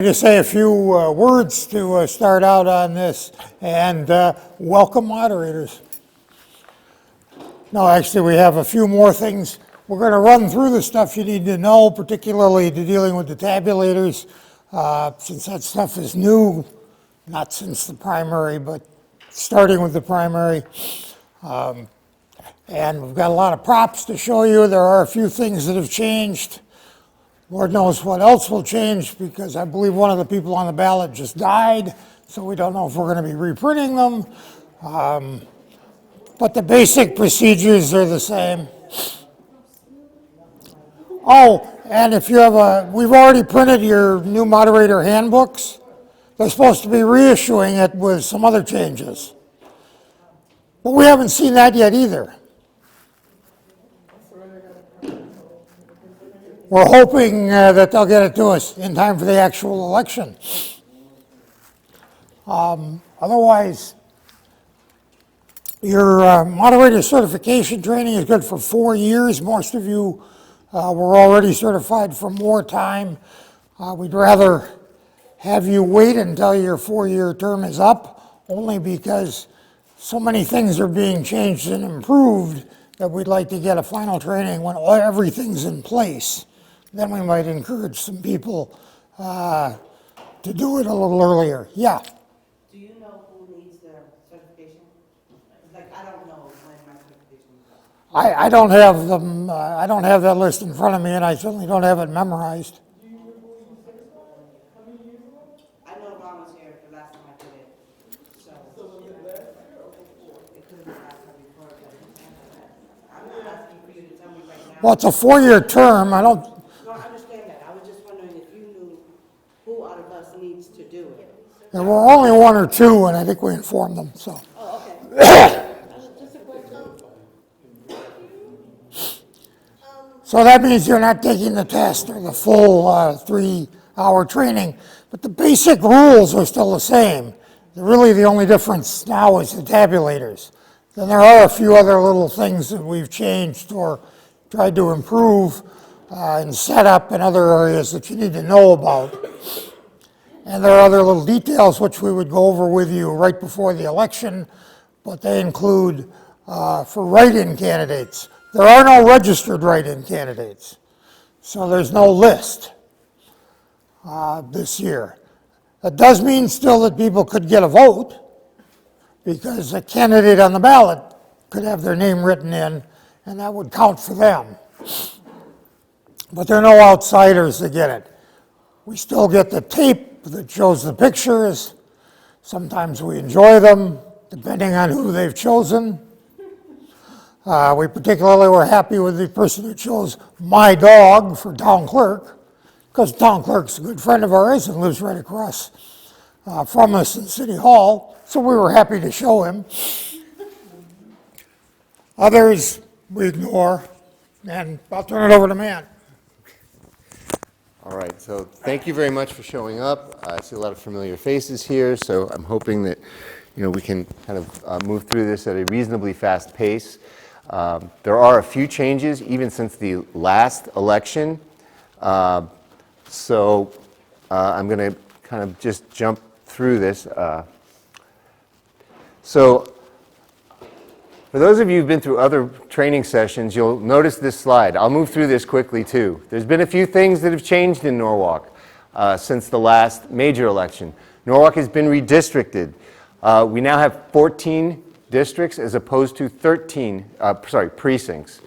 Just say a few words to start out on this, and welcome moderators. No, actually, we have a few more things. We're going to run through the stuff you need to know, particularly to dealing with the tabulators, since that stuff is new, not since the primary, but starting with the primary. And we've got a lot of props to show you. There are a few things that have changed. Lord knows what else will change, because I believe one of the people on the ballot just died, so we don't know if we're going to be reprinting them. But the basic procedures are the same. Oh, and if you have we've already printed your new moderator handbooks. They're supposed to be reissuing it with some other changes. But we haven't seen that yet either. We're hoping that they'll get it to us in time for the actual election. Otherwise, your moderator certification training is good for 4 years. Most of you were already certified for more time. We'd rather have you wait until your 4-year term is up, only because so many things are being changed and improved that we'd like to get a final training when everything's in place. Then we might encourage some people to do it a little earlier. Yeah? Do you know who needs their certification? Like, I don't know when my certification is up. I don't have them. I don't have that list in front of me, and I certainly don't have it memorized. I know Ron was here the last time I did it. So it could have been last time before. I'm not asking for you to tell me right now. Well, it's a 4-year term. I don't. No, I understand that. I was just wondering if you knew who out of us needs to do it. There were only 1 or 2, and I think we informed them. So. Oh, okay. So that means you're not taking the test or the full 3-hour training, but the basic rules are still the same. Really, the only difference now is the tabulators. Then there are a few other little things that we've changed or tried to improve in setup and other areas that you need to know about. And there are other little details which we would go over with you right before the election, but they include for write-in candidates. There are no registered write-in candidates, so there's no list this year. That does mean still that people could get a vote, because a candidate on the ballot could have their name written in, and that would count for them. But there are no outsiders that get it. We still get the tape that shows the pictures. Sometimes we enjoy them, depending on who they've chosen. We particularly were happy with the person who chose my dog for town clerk, because town clerk's a good friend of ours and lives right across from us in City Hall, so we were happy to show him. Others we ignore, and I'll turn it over to Matt. All right, so thank you very much for showing up. I see a lot of familiar faces here, so I'm hoping that we can kind of move through this at a reasonably fast pace. There are a few changes even since the last election, so I'm going to kind of just jump through this. So for those of you who've been through other training sessions, you'll notice this slide. I'll move through this quickly too. There's been a few things that have changed in Norwalk since the last major election. Norwalk has been redistricted. We now have 14 districts as opposed to 13, precincts.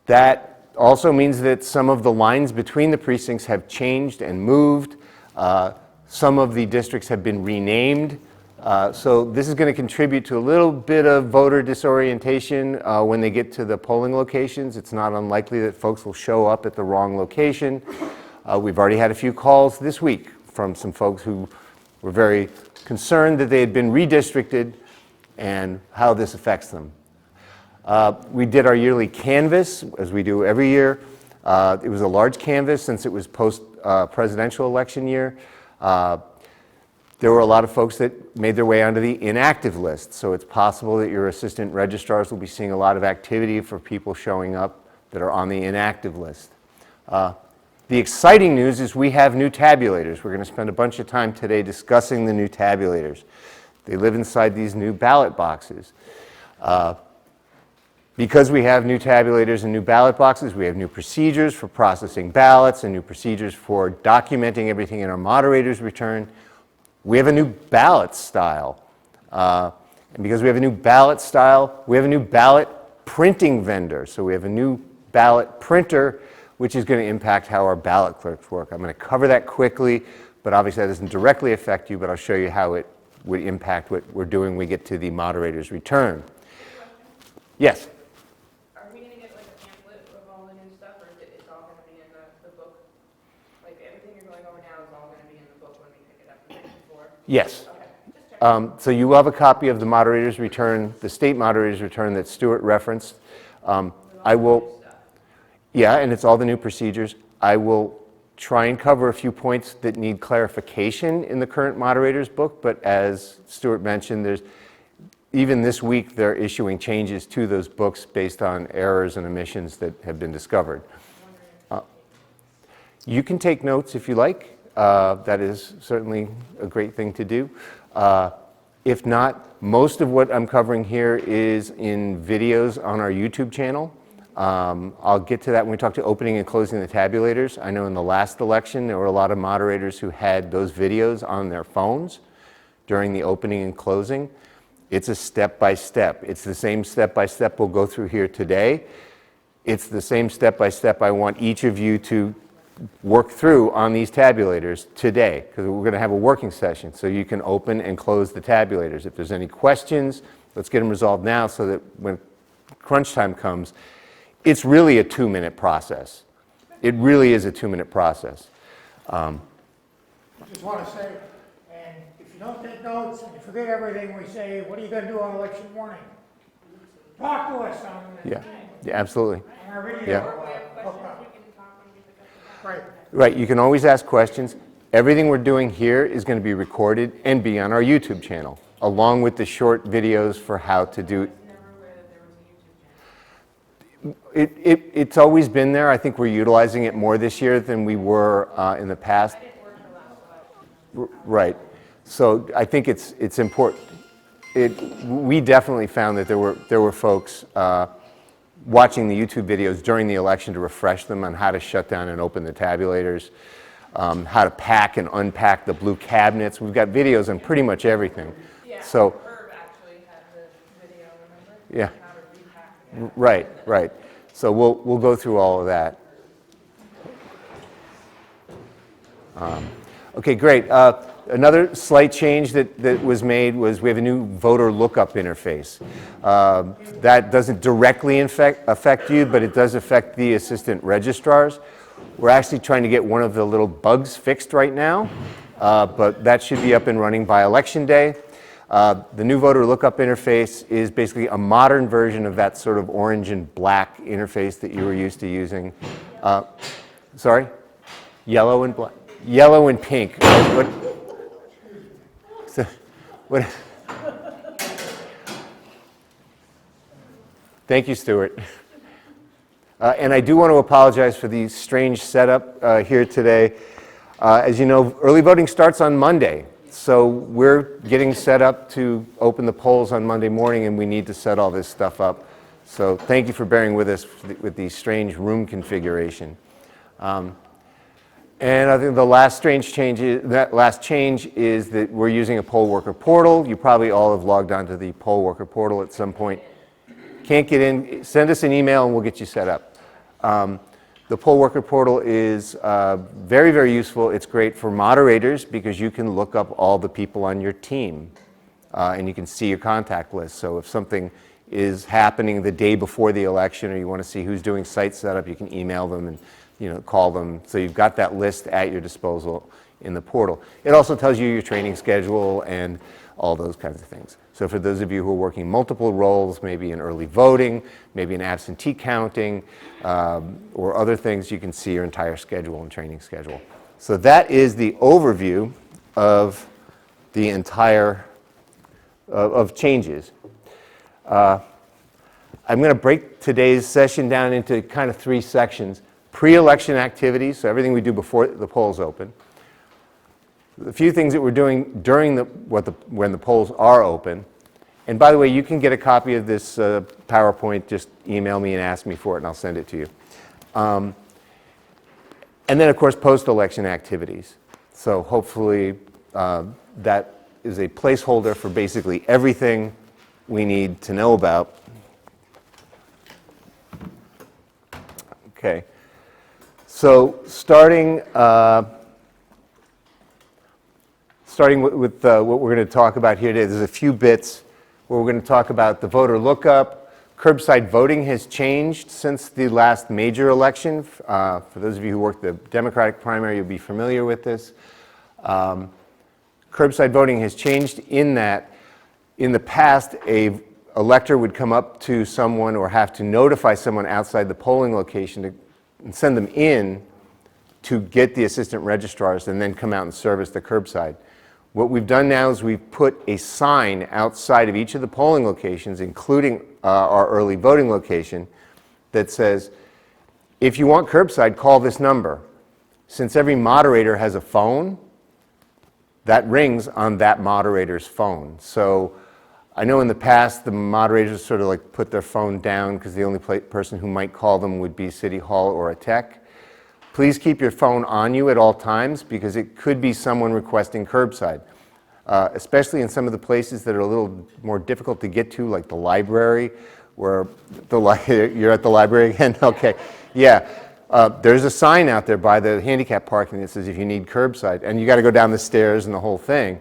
That also means that some of the lines between the precincts have changed and moved. Some of the districts have been renamed. So this is going to contribute to a little bit of voter disorientation when they get to the polling locations. It's not unlikely that folks will show up at the wrong location. We've already had a few calls this week from some folks who were very concerned that they had been redistricted and how this affects them. We did our yearly canvass, as we do every year. It was a large canvass since it was post-presidential election year. There were a lot of folks that made their way onto the inactive list, so it's possible that your assistant registrars will be seeing a lot of activity for people showing up that are on the inactive list. The exciting news is we have new tabulators. We're going to spend a bunch of time today discussing the new tabulators. They live inside these new ballot boxes. Because we have new tabulators and new ballot boxes, we have new procedures for processing ballots and new procedures for documenting everything in our moderator's return. We have a new ballot style. And because we have a new ballot style, we have a new ballot printing vendor. So we have a new ballot printer, which is going to impact how our ballot clerks work. I'm going to cover that quickly, but obviously that doesn't directly affect you, but I'll show you how it would impact what we're doing when we get to the moderator's return. Yes? Are we going to get like a pamphlet of all the new stuff, or it's all going to be in the book? Like everything you're going over now is all going to be in the book when we pick it up the night before? Yes. Okay, just checking. So you will have a copy of the moderator's return, the state moderator's return that Stuart referenced. I will, yeah, and it's all the new procedures. I will try and cover a few points that need clarification in the current moderator's book, but as Stuart mentioned, even this week they're issuing changes to those books based on errors and omissions that have been discovered. You can take notes if you like. That is certainly a great thing to do. If not, most of what I'm covering here is in videos on our YouTube channel. I'll get to that when we talk to opening and closing the tabulators. I know in the last election there were a lot of moderators who had those videos on their phones during the opening and closing. It's a step-by-step. It's the same step-by-step we'll go through here today. It's the same step-by-step I want each of you to work through on these tabulators today, because we're going to have a working session so you can open and close the tabulators. If there's any questions, let's get them resolved now so that when crunch time comes, it's really a 2-minute process. It really is a 2-minute process. I just want to say, and if you don't take notes and you forget everything we say, what are you going to do on election morning? Talk to us on Yeah, absolutely. our video. Yeah. Right. Right, you can always ask questions. Everything we're doing here is going to be recorded and be on our YouTube channel, along with the short videos for how to do. It's always been there. I think we're utilizing it more this year than we were in the past. Right. So I think it's important. We definitely found that there were folks watching the YouTube videos during the election to refresh them on how to shut down and open the tabulators, how to pack and unpack the blue cabinets. We've got videos on pretty much everything. Yeah, so Herb actually had the video, remember? Yeah. How to repack it. Right. So we'll go through all of that. Okay, great. Another slight change that was made was we have a new voter lookup interface. That doesn't directly affect you, but it does affect the assistant registrars. We're actually trying to get one of the little bugs fixed right now, but that should be up and running by Election Day. The new voter lookup interface is basically a modern version of that sort of orange and black interface that you were used to using. Sorry? Yellow and black? Yellow and pink. What? Thank you, Stuart. And I do want to apologize for the strange setup here today. As you know, early voting starts on Monday. So we're getting set up to open the polls on Monday morning, and we need to set all this stuff up. So thank you for bearing with us with the strange room configuration. And I think the last change is that we're using a poll worker portal. You probably all have logged onto the poll worker portal at some point. Can't get in, send us an email and we'll get you set up. The poll worker portal is very, very useful. It's great for moderators because you can look up all the people on your team and you can see your contact list. So if something is happening the day before the election or you want to see who's doing site setup, you can email them and call them. So you've got that list at your disposal in the portal. It also tells you your training schedule and all those kinds of things. So for those of you who are working multiple roles, maybe in early voting, maybe in absentee counting, or other things, you can see your entire schedule and training schedule. So that is the overview of the entire, of changes. I'm going to break today's session down into kind of 3 sections. pre-election activities, so everything we do before the polls open. The few things that we're doing during when the polls are open. And by the way, you can get a copy of this PowerPoint, just email me and ask me for it and I'll send it to you. And then of course post-election activities. So hopefully that is a placeholder for basically everything we need to know about. Okay, so starting with what we're going to talk about here today, there's a few bits where we're going to talk about the voter lookup. Curbside voting has changed since the last major election. For those of you who worked the Democratic primary, you'll be familiar with this. Curbside voting has changed in that in the past, a elector would come up to someone or have to notify someone outside the polling location and send them in to get the assistant registrars and then come out and service the curbside. What we've done now is we've put a sign outside of each of the polling locations, including our early voting location, that says, if you want curbside, call this number. Since every moderator has a phone, that rings on that moderator's phone. So I know in the past the moderators sort of like put their phone down because the only person who might call them would be City Hall or a tech. Please keep your phone on you at all times because it could be someone requesting curbside, especially in some of the places that are a little more difficult to get to, like the library, where you're at the library again? Okay, yeah. There's a sign out there by the handicap parking that says if you need curbside, and you got to go down the stairs and the whole thing.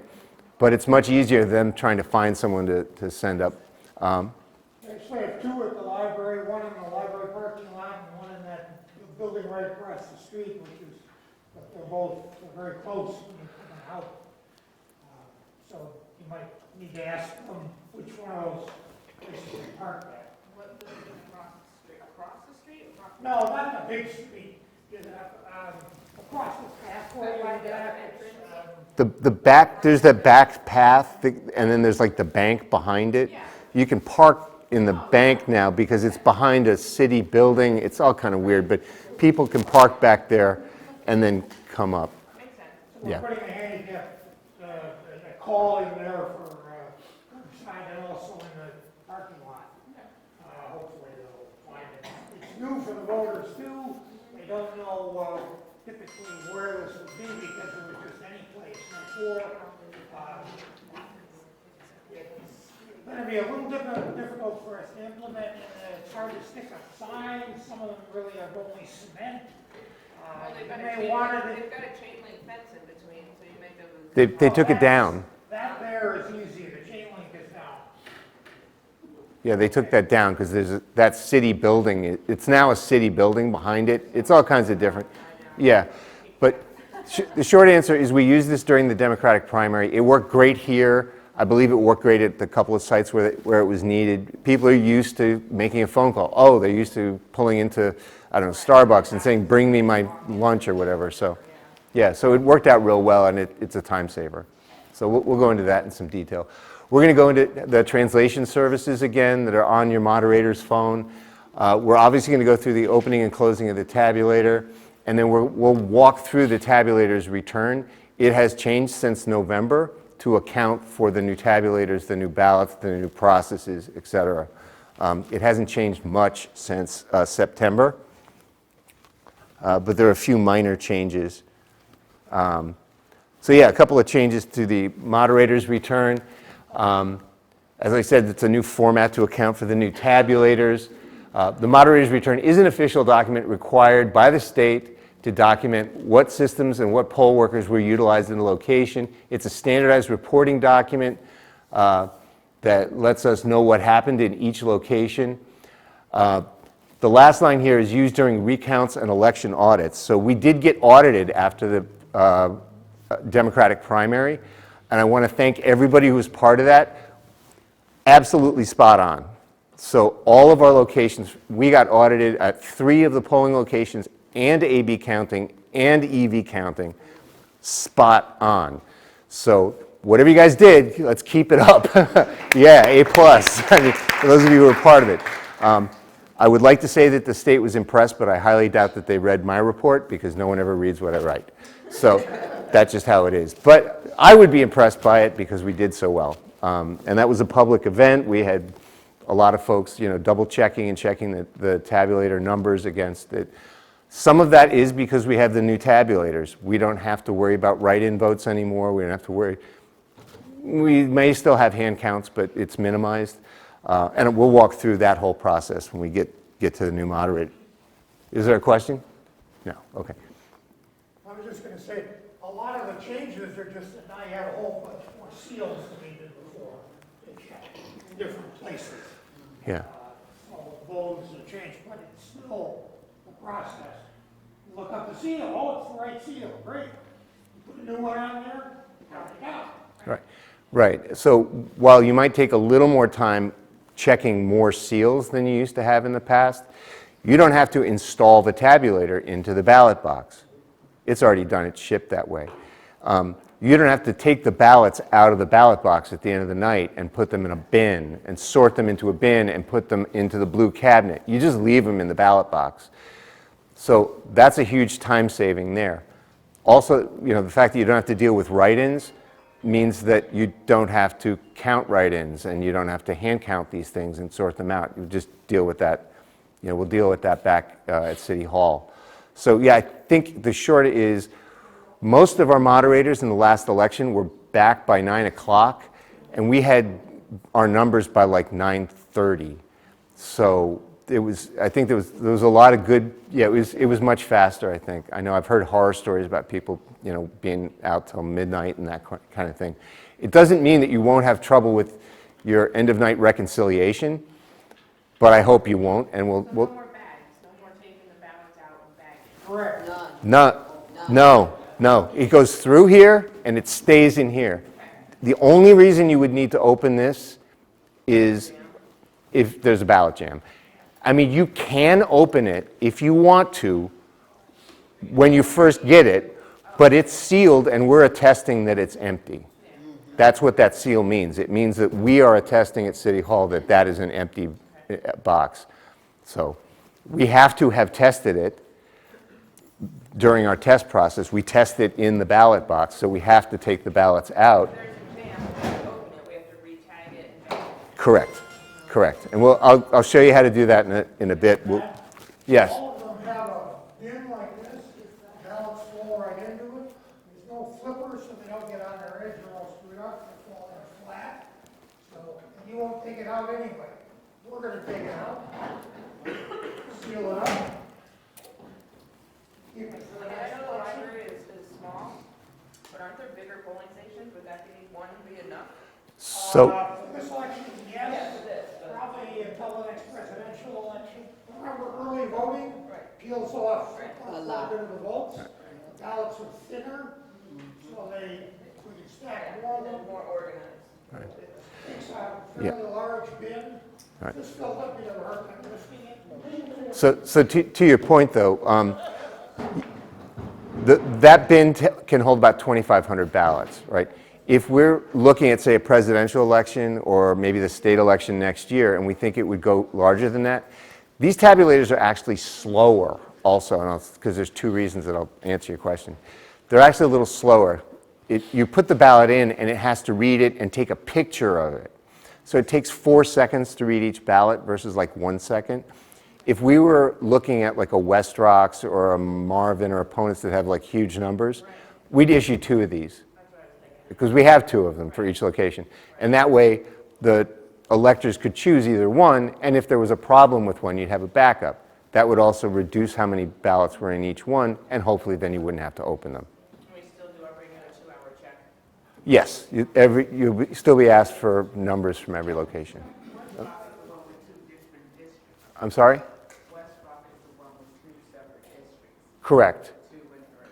But it's much easier than trying to find someone to send up. Actually, I have two at the library, one in the library parking lot and one in that building right across the street, which is, but they're very close when you're coming out. So you might need to ask them which one of those places to park at. What building across the street? Across the street? Across the No, not the big street, across the pathway like that. The back, there's that back path, and then there's like the bank behind it. Yeah. You can park in the bank now because it's behind a city building. It's all kind of weird, but people can park back there and then come up. Makes sense. Yeah. We're putting a handicap call in there for curbside and also in the parking lot. Hopefully they'll find it. It's new for the voters too. They don't know typically where this would be because it was just any place before. It's going to be a little difficult for us to implement. It's hard to stick up signs. Some of them really are only cement. Well, they've got They wanted it. they've got a chain link fence in between, so you make them. They took it down. That there is easy. The chain link is down. Yeah, they took that down because there's that city building. It's now a city building behind it. It's all kinds of different. Yeah, but the short answer is we used this during the Democratic primary. It worked great here. I believe it worked great at the couple of sites where it was needed. People are used to making a phone call. Oh, they're used to pulling into, I don't know, Starbucks and saying, bring me my lunch or whatever. So, yeah, so it worked out real well, and it's a time saver. So we'll go into that in some detail. We're going to go into the translation services again that are on your moderator's phone. We're obviously going to go through the opening and closing of the tabulator, and then we'll walk through the tabulator's return. It has changed since November to account for the new tabulators, the new ballots, the new processes, et cetera. It hasn't changed much since September, but there are a few minor changes. So yeah, a couple of changes to the moderator's return. As I said, it's a new format to account for the new tabulators. The moderator's return is an official document required by the state to document what systems and what poll workers were utilized in the location. It's a standardized reporting document that lets us know what happened in each location. The last line here is used during recounts and election audits. So we did get audited after the Democratic primary, and I want to thank everybody who was part of that. Absolutely spot on. So all of our locations, we got audited at 3 of the polling locations and A/B counting and EV counting, spot on. So whatever you guys did, let's keep it up. Yeah, A+. I mean, for those of you who were part of it. I would like to say that the state was impressed, but I highly doubt that they read my report because no one ever reads what I write. So that's just how it is. But I would be impressed by it because we did so well. And that was a public event. We had a lot of folks, double checking and checking the tabulator numbers against it. Some of that is because we have the new tabulators. We don't have to worry about write-in votes anymore. We don't have to worry. We may still have hand counts, but it's minimized. And we'll walk through that whole process when we get to the new moderator. Is there a question? No, okay. I was just gonna say, a lot of the changes are just that now you have a whole bunch more seals than you did before. In different places. Yeah. All the votes have changed, but it's still a process. You look up the seal, oh, it's the right seal, great. You put a new one on there, count it out. Right. Right. So while you might take a little more time checking more seals than you used to have in the past, you don't have to install the tabulator into the ballot box. It's already done. It's shipped that way. You don't have to take the ballots out of the ballot box at the end of the night and put them in a bin and sort them into a bin and put them into the blue cabinet. You just leave them in the ballot box. So that's a huge time saving there. Also, the fact that you don't have to deal with write-ins means that you don't have to count write-ins and you don't have to hand count these things and sort them out. You just deal with that. We'll deal with that back at City Hall. So yeah, I think the short is most of our moderators in the last election were back by 9 o'clock, and we had our numbers by like 9:30. So I think there was a lot of good, it was much faster, I think. I know I've heard horror stories about people, being out till midnight and that kind of thing. It doesn't mean that you won't have trouble with your end of night reconciliation, but I hope you won't, and we'll No more bags, no more taking the ballots out and bagging. Correct. No. It goes through here and it stays in here. The only reason you would need to open this is if there's a ballot jam. I mean, you can open it if you want to when you first get it, but it's sealed and we're attesting that it's empty. That's what that seal means. It means that we are attesting at City Hall that that is an empty box. So we have to have tested it during our test process. We test it in the ballot box, so we have to take the ballots out. There's a jam, when we open it, we have to re-tag it and bag it. Correct. And I'll show you how to do that in a bit. Yes. All of them have a bin like this, ballots fall right into it. There's no flipper, so they don't get on their edge or all screwed up, they fall there flat. So, and you won't take it out anyway. We're gonna take it out, seal it up. Keep it for the Like, I next know the election. library is small, but aren't there bigger polling stations? Would that be enough? So, For this election, yes, Yes, it is, but- probably until the next presidential election. Remember early voting? Right. Peels off Right. a lot of the votes. The ballots are thinner, so we can stack more A of them. little more organized. It's a fairly large bin. Right. This filled up, you never heard of lifting it. so to your point, though, that bin can hold about 2,500 ballots, right? If we're looking at, say, a presidential election or maybe the state election next year, and we think it would go larger than that, these tabulators are actually slower also, because there's two reasons that I'll answer your question. They're actually a little slower. You put the ballot in, and it has to read it and take a picture of it. So it takes 4 seconds to read each ballot versus like 1 second. If we were looking at like a West Rocks or a Marvin or opponents that have like huge numbers, we'd issue 2 of these. Because we have 2 of them for each location. And that way, the electors could choose either one, and if there was a problem with one, you'd have a backup. That would also reduce how many ballots were in each one, and hopefully then you wouldn't have to open them. Can we still do our regular 2-hour check? Yes, you'll still be asked for numbers from every location. I'm sorry? West Rock is the one with 2 separate districts, Correct. 2 in Earth.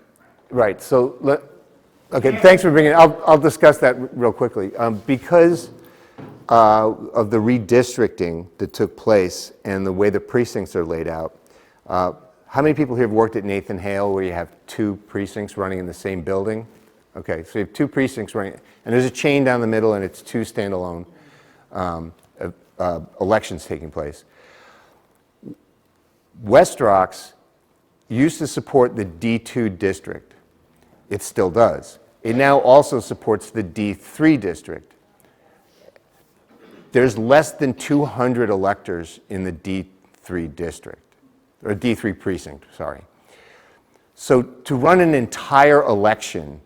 Right, so, okay, thanks for bringing it. I'll discuss that real quickly. Because of the redistricting that took place and the way the precincts are laid out, how many people here have worked at Nathan Hale where you have 2 precincts running in the same building? Okay, so you have 2 precincts running, and there's a chain down the middle, and it's 2 standalone elections taking place. West Rocks used to support the D2 district. It still does. It now also supports the D3 district. There's less than 200 electors in the D3 district, or D3 precinct, sorry. So to run an entire election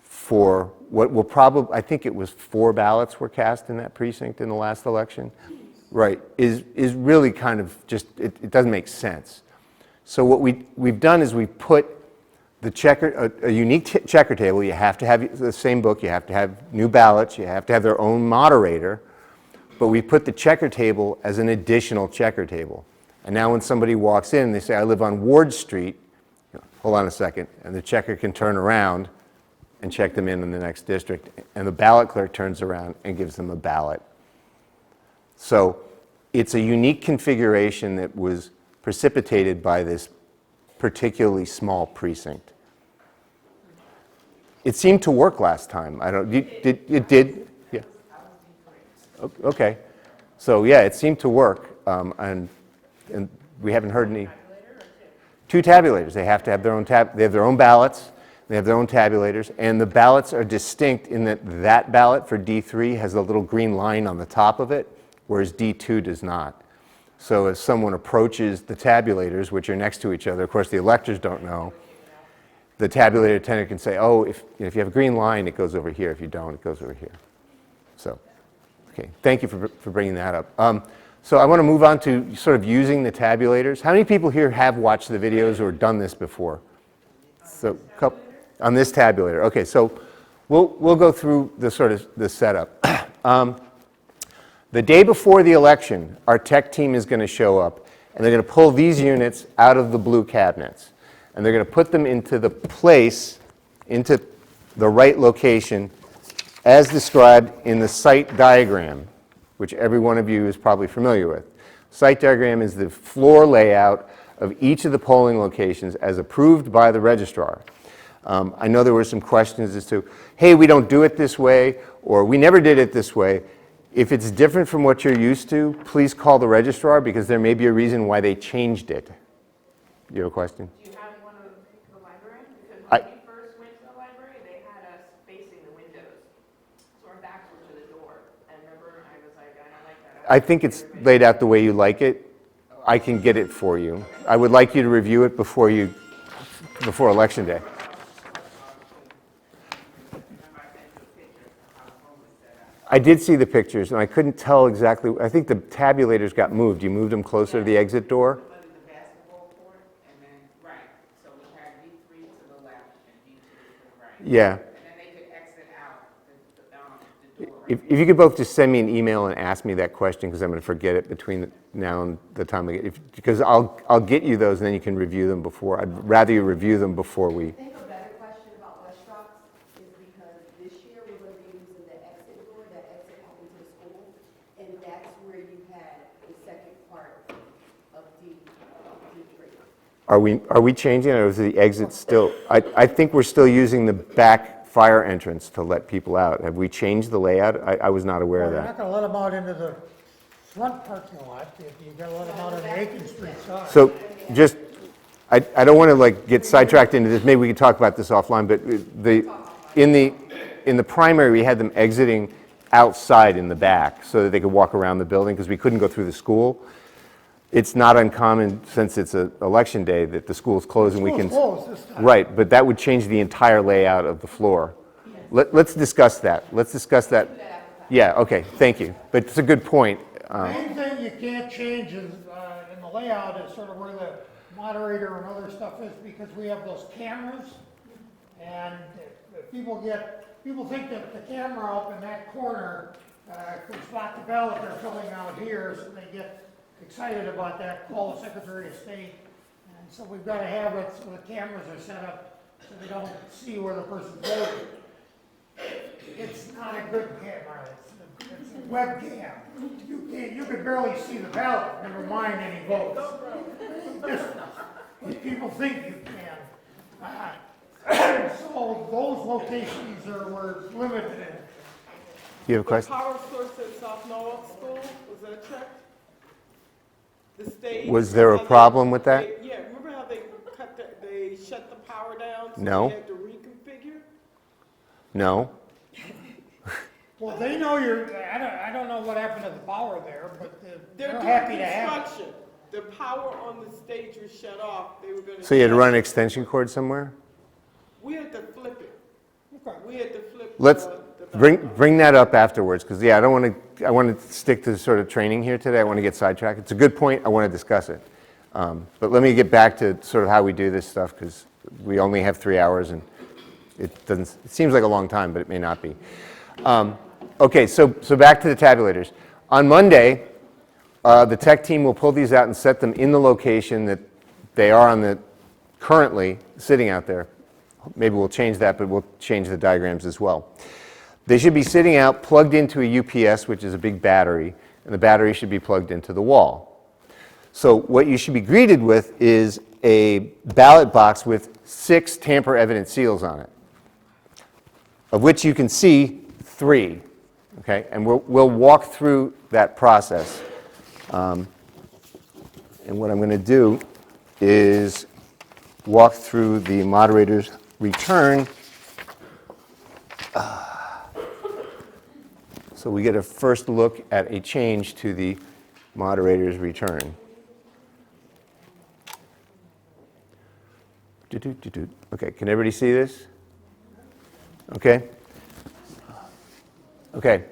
for what will probably, I think it was 4 ballots were cast in that precinct in the last election, right, is really kind of just, it doesn't make sense. So what we've done is we've put a unique checker table. You have to have the same book, you have to have new ballots, you have to have their own moderator, but we put the checker table as an additional checker table. And now when somebody walks in, they say, I live on Ward Street, hold on a second, and the checker can turn around and check them in the next district, and the ballot clerk turns around and gives them a ballot. So it's a unique configuration that was precipitated by this particularly small precinct. It seemed to work last time. I don't, it did? Yeah. Okay. So yeah, it seemed to work, and we haven't heard any. 2 tabulators. They have to have their own they have their own ballots, they have their own tabulators, and the ballots are distinct in that ballot for D3 has a little green line on the top of it, whereas D2 does not. So as someone approaches the tabulators, which are next to each other, of course the electors don't know, the tabulator attendant can say, oh, if you have a green line, it goes over here. If you don't, it goes over here. So, okay, thank you for bringing that up. So I want to move on to sort of using the tabulators. How many people here have watched the videos or done this before? So, on this tabulator. Okay, so we'll go through the sort of the setup. The day before the election, our tech team is going to show up, and they're going to pull these units out of the blue cabinets, and they're going to put them into the place, into the right location, as described in the site diagram, which every one of you is probably familiar with. Site diagram is the floor layout of each of the polling locations as approved by the registrar. I know there were some questions as to, hey, we don't do it this way, or we never did it this way. If it's different from what you're used to, please call the registrar, because there may be a reason why they changed it. You have a question? Do you have one of the library? Because when we first went to the library, they had us facing the windows. So our backs were to the door. And remember, I was like, I don't like that. I think it's laid out the way you like it. I can get it for you. I would like you to review it before Election Day. I did see the pictures, and I couldn't tell exactly. I think the tabulators got moved. You moved them closer to the exit door? Under the basketball court, and then, right, so we had D3 to the left and D2 to the right. Yeah. And then they could exit out the door. If you could both just send me an email and ask me that question, because I'm going to forget it between now and the time I get, because I'll get you those, and then you can review them before. I'd rather you review them before we. I think a better question about West Rocks is because this year we're going to be using the exit door, that exit out into the school, and that's where you had the second part of D3. Are we changing it, or is the exit still? I think we're still using the back fire entrance to let people out. Have we changed the layout? I was not aware of Well, you're not that. going to let them out into the front parking lot. You've got to let them out on the Aiken Street side. So just, I don't want to like get sidetracked into this. Maybe we can talk about this offline, but in the primary, we had them exiting outside in the back so that they could walk around the building, because we couldn't go through the school. It's not uncommon, since it's an election day, that the school's closed and we can. School's closed this time. Right, but that would change the entire layout of the floor. Let's discuss that. Let's discuss that. Yeah, okay, thank you. But it's a good point. The main thing you can't change is, in the layout is sort of where the moderator and other stuff is, because we have those cameras, and if people think that the camera up in that corner can spot the ballot they're filling out here, so they get excited about that, call the Secretary of State, and so we've got to have it so the cameras are set up so they don't see where the person's voting. It's not a good camera, it's a webcam. You could barely see the ballot, never mind any votes. Just, people think you can. So those locations were limited. You have a question? The power source at South Norwalk School, was that checked? the stage. Was there a how problem with that? Yeah, remember how they they shut the power down? So No. they had to reconfigure? No. Well, they know I don't know what happened to the power there, but They're they're doing happy to have it. construction. The power on the stage was shut off. They were gonna. So you had to shut run an it. extension cord somewhere? We had to flip it. Okay. We had to flip. Let's the bring that up afterwards, because yeah, I want to stick to sort of training here today. I want to get sidetracked. It's a good point. I want to discuss it. But let me get back to sort of how we do this stuff, because we only have 3 hours and it seems like a long time, but it may not be. Okay, so back to the tabulators. On Monday, the tech team will pull these out and set them in the location that they are on currently sitting out there. Maybe we'll change that, but we'll change the diagrams as well. They should be sitting out plugged into a UPS, which is a big battery, and the battery should be plugged into the wall. So what you should be greeted with is a ballot box with 6 tamper-evident seals on it, of which you can see 3. Okay, and we'll walk through that process. And what I'm going to do is walk through the moderator's return. So we get a first look at a change to the moderator's return. Okay, can everybody see this? Okay. Okay,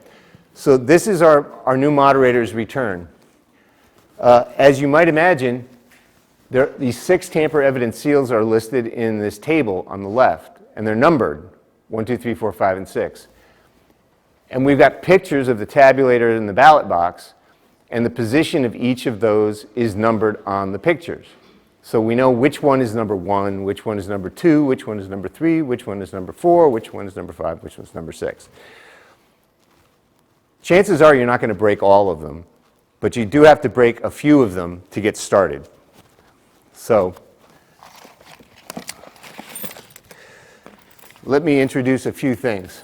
so this is our new moderator's return. As you might imagine, these 6 tamper-evident seals are listed in this table on the left, and they're numbered 1, 2, 3, 4, 5, and 6. And we've got pictures of the tabulator in the ballot box, and the position of each of those is numbered on the pictures. So we know which one is number 1, which one is number 2, which one is number 3, which one is number 4, which one is number 5, which one is number 6. Chances are you're not going to break all of them, but you do have to break a few of them to get started. So let me introduce a few things.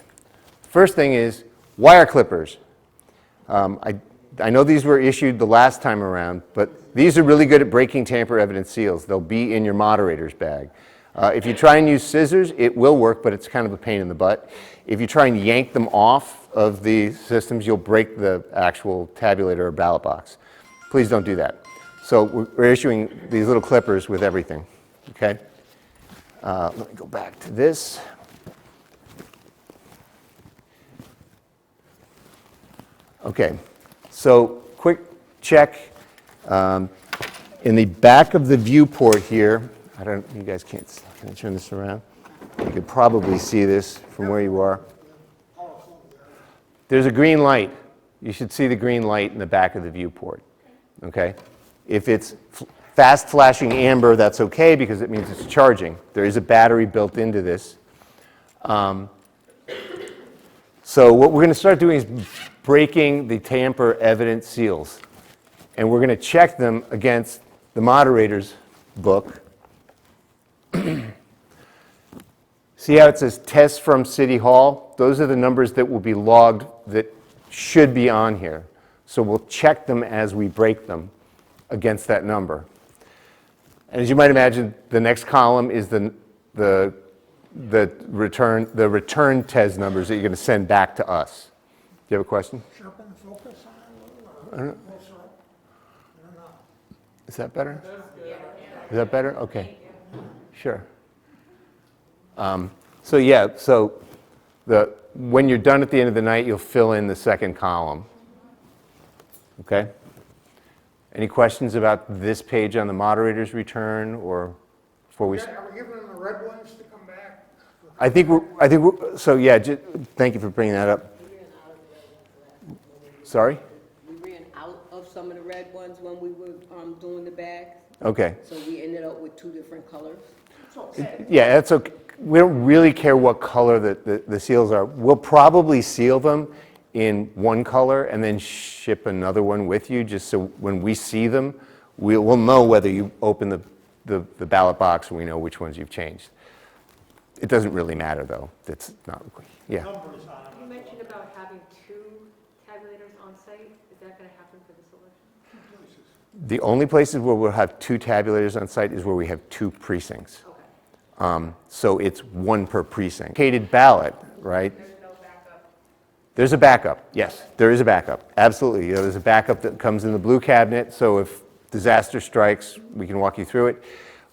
First thing is wire clippers. I know these were issued the last time around, but these are really good at breaking tamper-evident seals. They'll be in your moderator's bag. If you try and use scissors, it will work, but it's kind of a pain in the butt. If you try and yank them off of the systems, you'll break the actual tabulator or ballot box. Please don't do that. So we're issuing these little clippers with everything, okay? Let me go back to this. Okay, so quick check. In the back of the viewport here, you guys can't, can I turn this around? You could probably see this from where you are. There's a green light. You should see the green light in the back of the viewport, okay? If it's fast flashing amber, that's okay because it means it's charging. There is a battery built into this. So what we're going to start doing is breaking the tamper-evident seals. And we're going to check them against the moderator's book. See how it says tests from City Hall? Those are the numbers that will be logged that should be on here. So we'll check them as we break them against that number. And as you might imagine, the next column is the return TES numbers that you're going to send back to us. Do you have a question? Sharpen the focus on it a little, or closer up? I don't know. Is that better? Is that better? Okay. Sure. So yeah, so when you're done at the end of the night, you'll fill in the second column. Okay? Any questions about this page on the moderator's return, or before we? Are we giving them the red ones to come back? I think we're, so yeah, thank you for bringing that up. Sorry? We ran out of some of the red ones when we were doing the bags, Okay. so we ended up with 2 different colors. Yeah, that's okay. We don't really care what color the seals are. We'll probably seal them in one color and then ship another one with you, just so when we see them, we'll know whether you open the ballot box and we know which ones you've changed. It doesn't really matter, though. That's not, yeah. You mentioned about having 2 tabulators on site. Is that going to happen for this election? The only places where we'll have 2 tabulators on site is where we have 2 precincts. So it's 1 per precinct. Located ballot, right? There's no backup. There's a backup, yes, there is a backup, absolutely. There's a backup that comes in the blue cabinet, so if disaster strikes, we can walk you through it.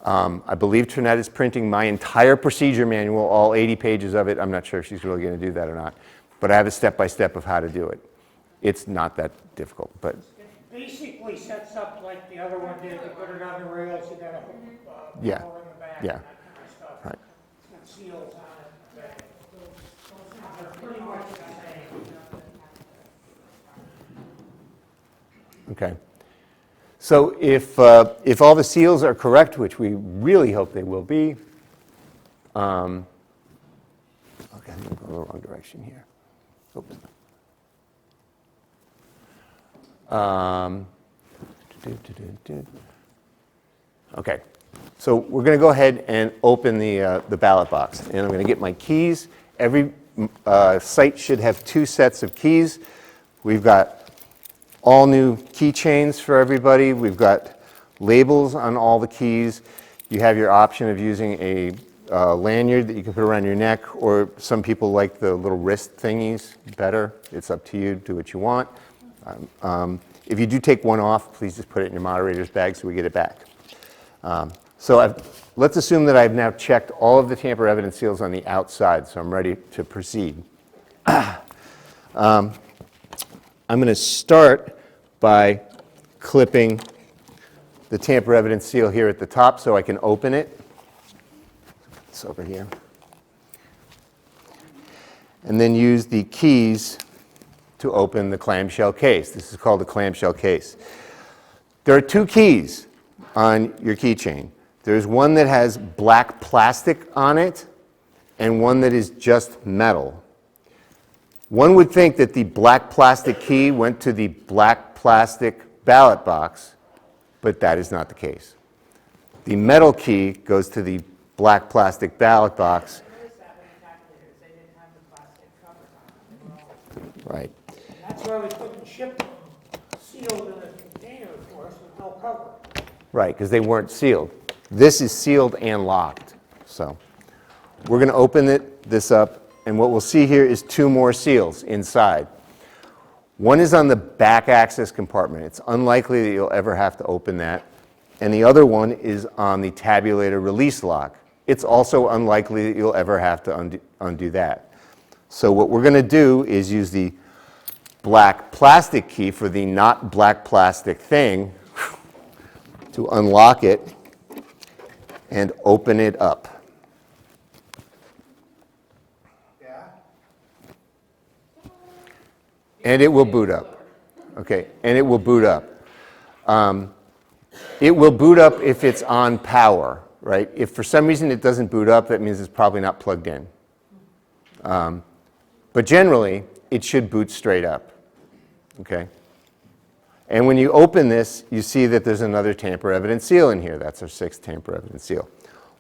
I believe Trinette is printing my entire procedure manual, all 80 pages of it. I'm not sure if she's really going to do that or not, but I have a step-by-step of how to do it. It's not that difficult, but Basically sets up like the other one did, to put it on the rails, you got a Yeah. hole in the back, Yeah. and that kind of stuff. Right. It's got seals on it. They're pretty much the same. okay. So if all the seals are correct, which we really hope they will be, okay, I'm going the wrong direction here. Oops. Okay, so we're going to go ahead and open the ballot box, and I'm going to get my keys. Every site should have 2 sets of keys. We've got all new keychains for everybody. We've got labels on all the keys. You have your option of using a lanyard that you can put around your neck, or some people like the little wrist thingies better. It's up to you. Do what you want. If you do take one off, please just put it in your moderator's bag so we get it back. Let's assume that I've now checked all of the tamper evidence seals on the outside, so I'm ready to proceed. I'm going to start by clipping the tamper evidence seal here at the top so I can open it. It's over here. And then use the keys to open the clamshell case. This is called a clamshell case. There are 2 keys on your keychain. There's one that has black plastic on it and one that is just metal. One would think that the black plastic key went to the black plastic ballot box, but that is not the case. The metal key goes to the black plastic ballot box. Right. That's why we couldn't ship them sealed in a container for us with no cover. Right, because they weren't sealed. This is sealed and locked. So we're going to open this up, and what we'll see here is 2 more seals inside. One is on the back access compartment. It's unlikely that you'll ever have to open that. And the other one is on the tabulator release lock. It's also unlikely that you'll ever have to undo that. So what we're going to do is use the black plastic key for the not black plastic thing to unlock it and open it up. Yeah? And it will boot up. Okay, and it will boot up. It will boot up if it's on power, right? If for some reason it doesn't boot up, that means it's probably not plugged in. But generally, it should boot straight up. Okay? And when you open this, you see that there's another tamper evidence seal in here. That's our 6th tamper evidence seal.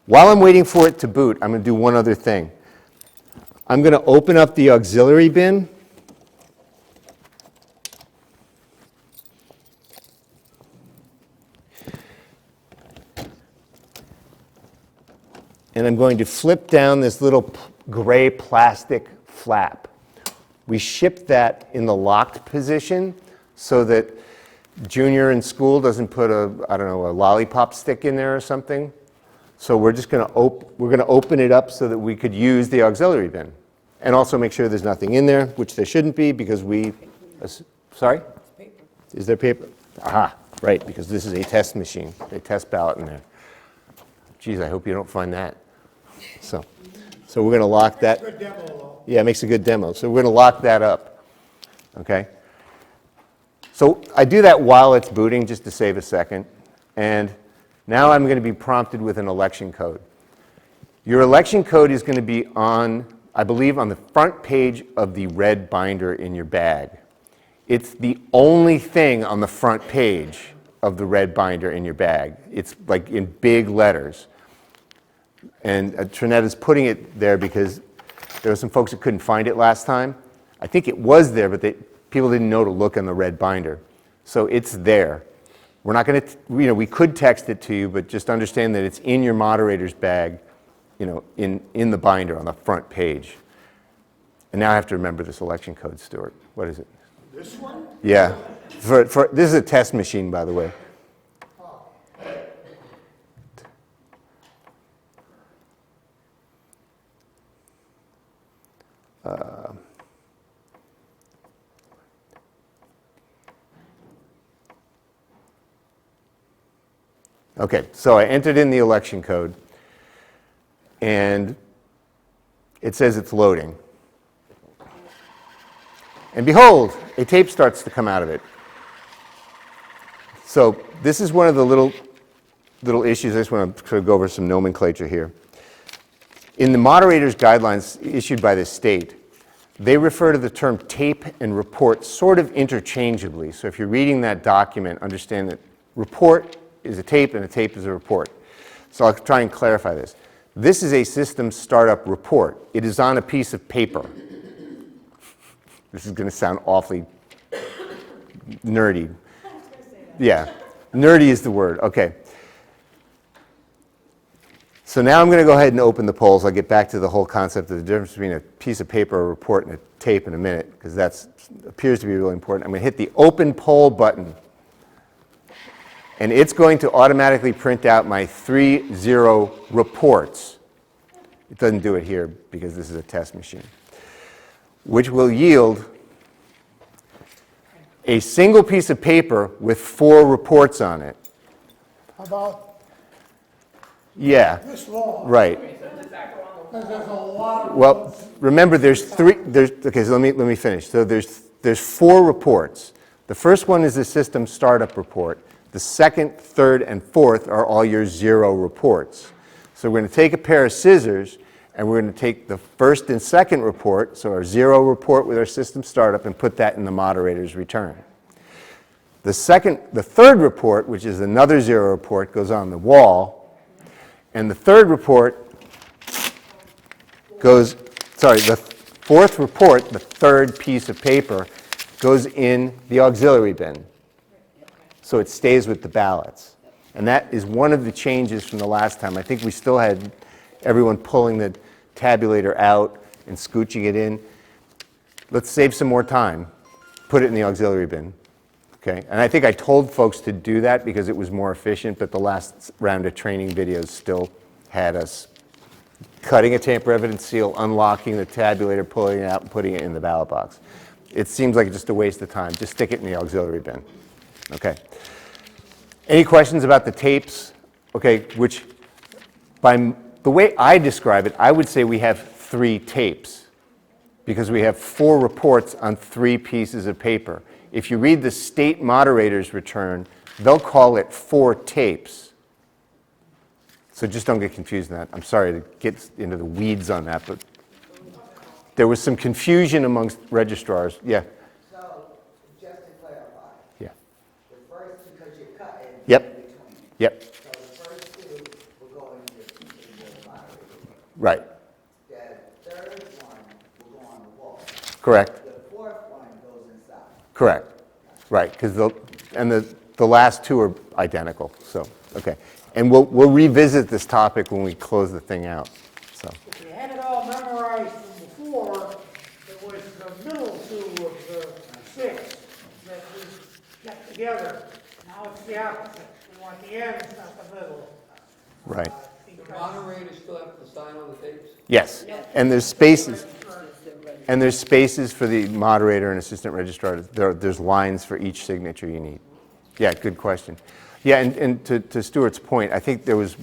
While I'm waiting for it to boot, I'm going to do one other thing. I'm going to open up the auxiliary bin. And I'm going to flip down this little gray plastic flap. We ship that in the locked position so that Junior in school doesn't put a lollipop stick in there or something. So we're just going to open it up so that we could use the auxiliary bin. And also make sure there's nothing in there, which there shouldn't be because sorry? Is there paper? Aha, right, because this is a test machine. They test ballot in there. Geez, I hope you don't find that. So we're going to lock that. Good demo, though. Yeah, it makes a good demo. So we're going to lock that up. Okay? So I do that while it's booting just to save a second. And now I'm going to be prompted with an election code. Your election code is going to be on, I believe, on the front page of the red binder in your bag. It's the only thing on the front page of the red binder in your bag. It's like in big letters. And Trinette is putting it there because there were some folks that couldn't find it last time. I think it was there, but people didn't know to look on the red binder. So it's there. We're not going to, we could text it to you, but just understand that it's in your moderator's bag, in the binder on the front page. And now I have to remember this election code, Stuart. What is it? This one? Yeah. This is a test machine, by the way. Okay, so I entered in the election code, and it says it's loading. And behold, a tape starts to come out of it. So this is one of the little issues. I just want to sort of go over some nomenclature here. In the moderator's guidelines issued by the state, they refer to the term tape and report sort of interchangeably. So if you're reading that document, understand that report is a tape and a tape is a report. So I'll try and clarify this. This is a system startup report. It is on a piece of paper. This is going to sound awfully nerdy. Yeah, nerdy is the word. Okay. So now I'm going to go ahead and open the polls. I'll get back to the whole concept of the difference between a piece of paper, a report, and a tape in a minute, because that appears to be really important. I'm going to hit the open poll button, and it's going to automatically print out my 3 reports. It doesn't do it here because this is a test machine, which will yield a single piece of paper with 4 reports on it. How about Yeah, this long? right. Because there's a lot of. Well, remember okay, so let me finish. So there's 4 reports. The first one is the system startup report. The second, third, and fourth are all your 0 reports. So we're going to take a pair of scissors, and we're going to take the first and second report, so our 0 report with our system startup, and put that in the moderator's return. The third report, which is another 0 report, goes on the wall, and the third report the fourth report, the third piece of paper, goes in the auxiliary bin. So it stays with the ballots. And that is one of the changes from the last time. I think we still had everyone pulling the tabulator out and scooching it in. Let's save some more time. Put it in the auxiliary bin. Okay? And I think I told folks to do that because it was more efficient, but the last round of training videos still had us cutting a tamper evidence seal, unlocking the tabulator, pulling it out, and putting it in the ballot box. It seems like just a waste of time. Just stick it in the auxiliary bin. Okay. Any questions about the tapes? Okay, which by the way I describe it, I would say we have 3 tapes because we have 4 reports on 3 pieces of paper. If you read the state moderator's return, they'll call it 4 tapes. So just don't get confused in that. I'm sorry to get into the weeds on that, but there was some confusion amongst registrars. Yeah. So, just to clarify. Yeah. The first, because you're cutting. Yep. In between. Yep. So the first 2 will go in the moderator. Right. The third one will go on the wall. Correct. The fourth one goes inside. Correct. Right. Because the last 2 are identical. So okay. And we'll revisit this topic when we close the thing out. So. If you had it all memorized from before, it was the middle 2 of the 6 that we kept together. Now it's the opposite. We want the ends, not the middle. Right. The moderators still have to sign on the tapes? Yes. And there's spaces. And there's spaces for the moderator and assistant registrar. There's lines for each signature you need. Yeah, good question. Yeah, and to Stuart's point, I think there was,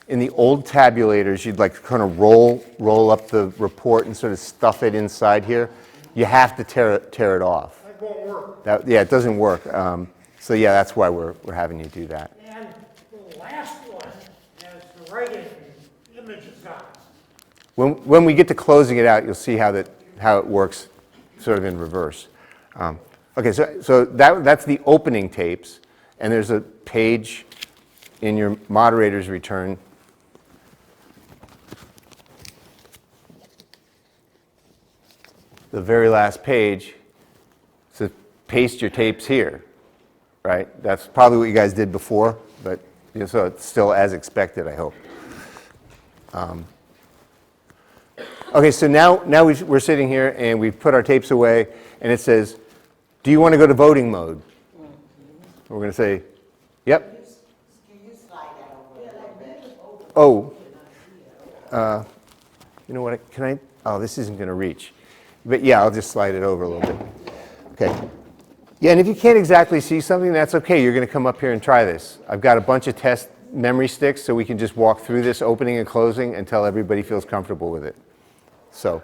in the old tabulators, you'd like kind of roll up the report and sort of stuff it inside here. You have to tear it off. That won't work. Yeah, it doesn't work. So yeah, that's why we're having you do that. And the last one has the writing images on it. When we get to closing it out, you'll see how it works sort of in reverse. Okay, so that's the opening tapes, and there's a page in your moderator's return. The very last page says paste your tapes here. right? That's probably what you guys did before, but so it's still as expected, I hope. Okay, so now we're sitting here and we've put our tapes away, and it says, do you want to go to voting mode? We're going to say, yep. Can you slide that over a little bit? Oh, you know what, can I, oh, this isn't going to reach. But yeah, I'll just slide it over a little bit. Okay. Yeah, and if you can't exactly see something, that's okay. You're going to come up here and try this. I've got a bunch of test memory sticks, so we can just walk through this opening and closing until everybody feels comfortable with it. So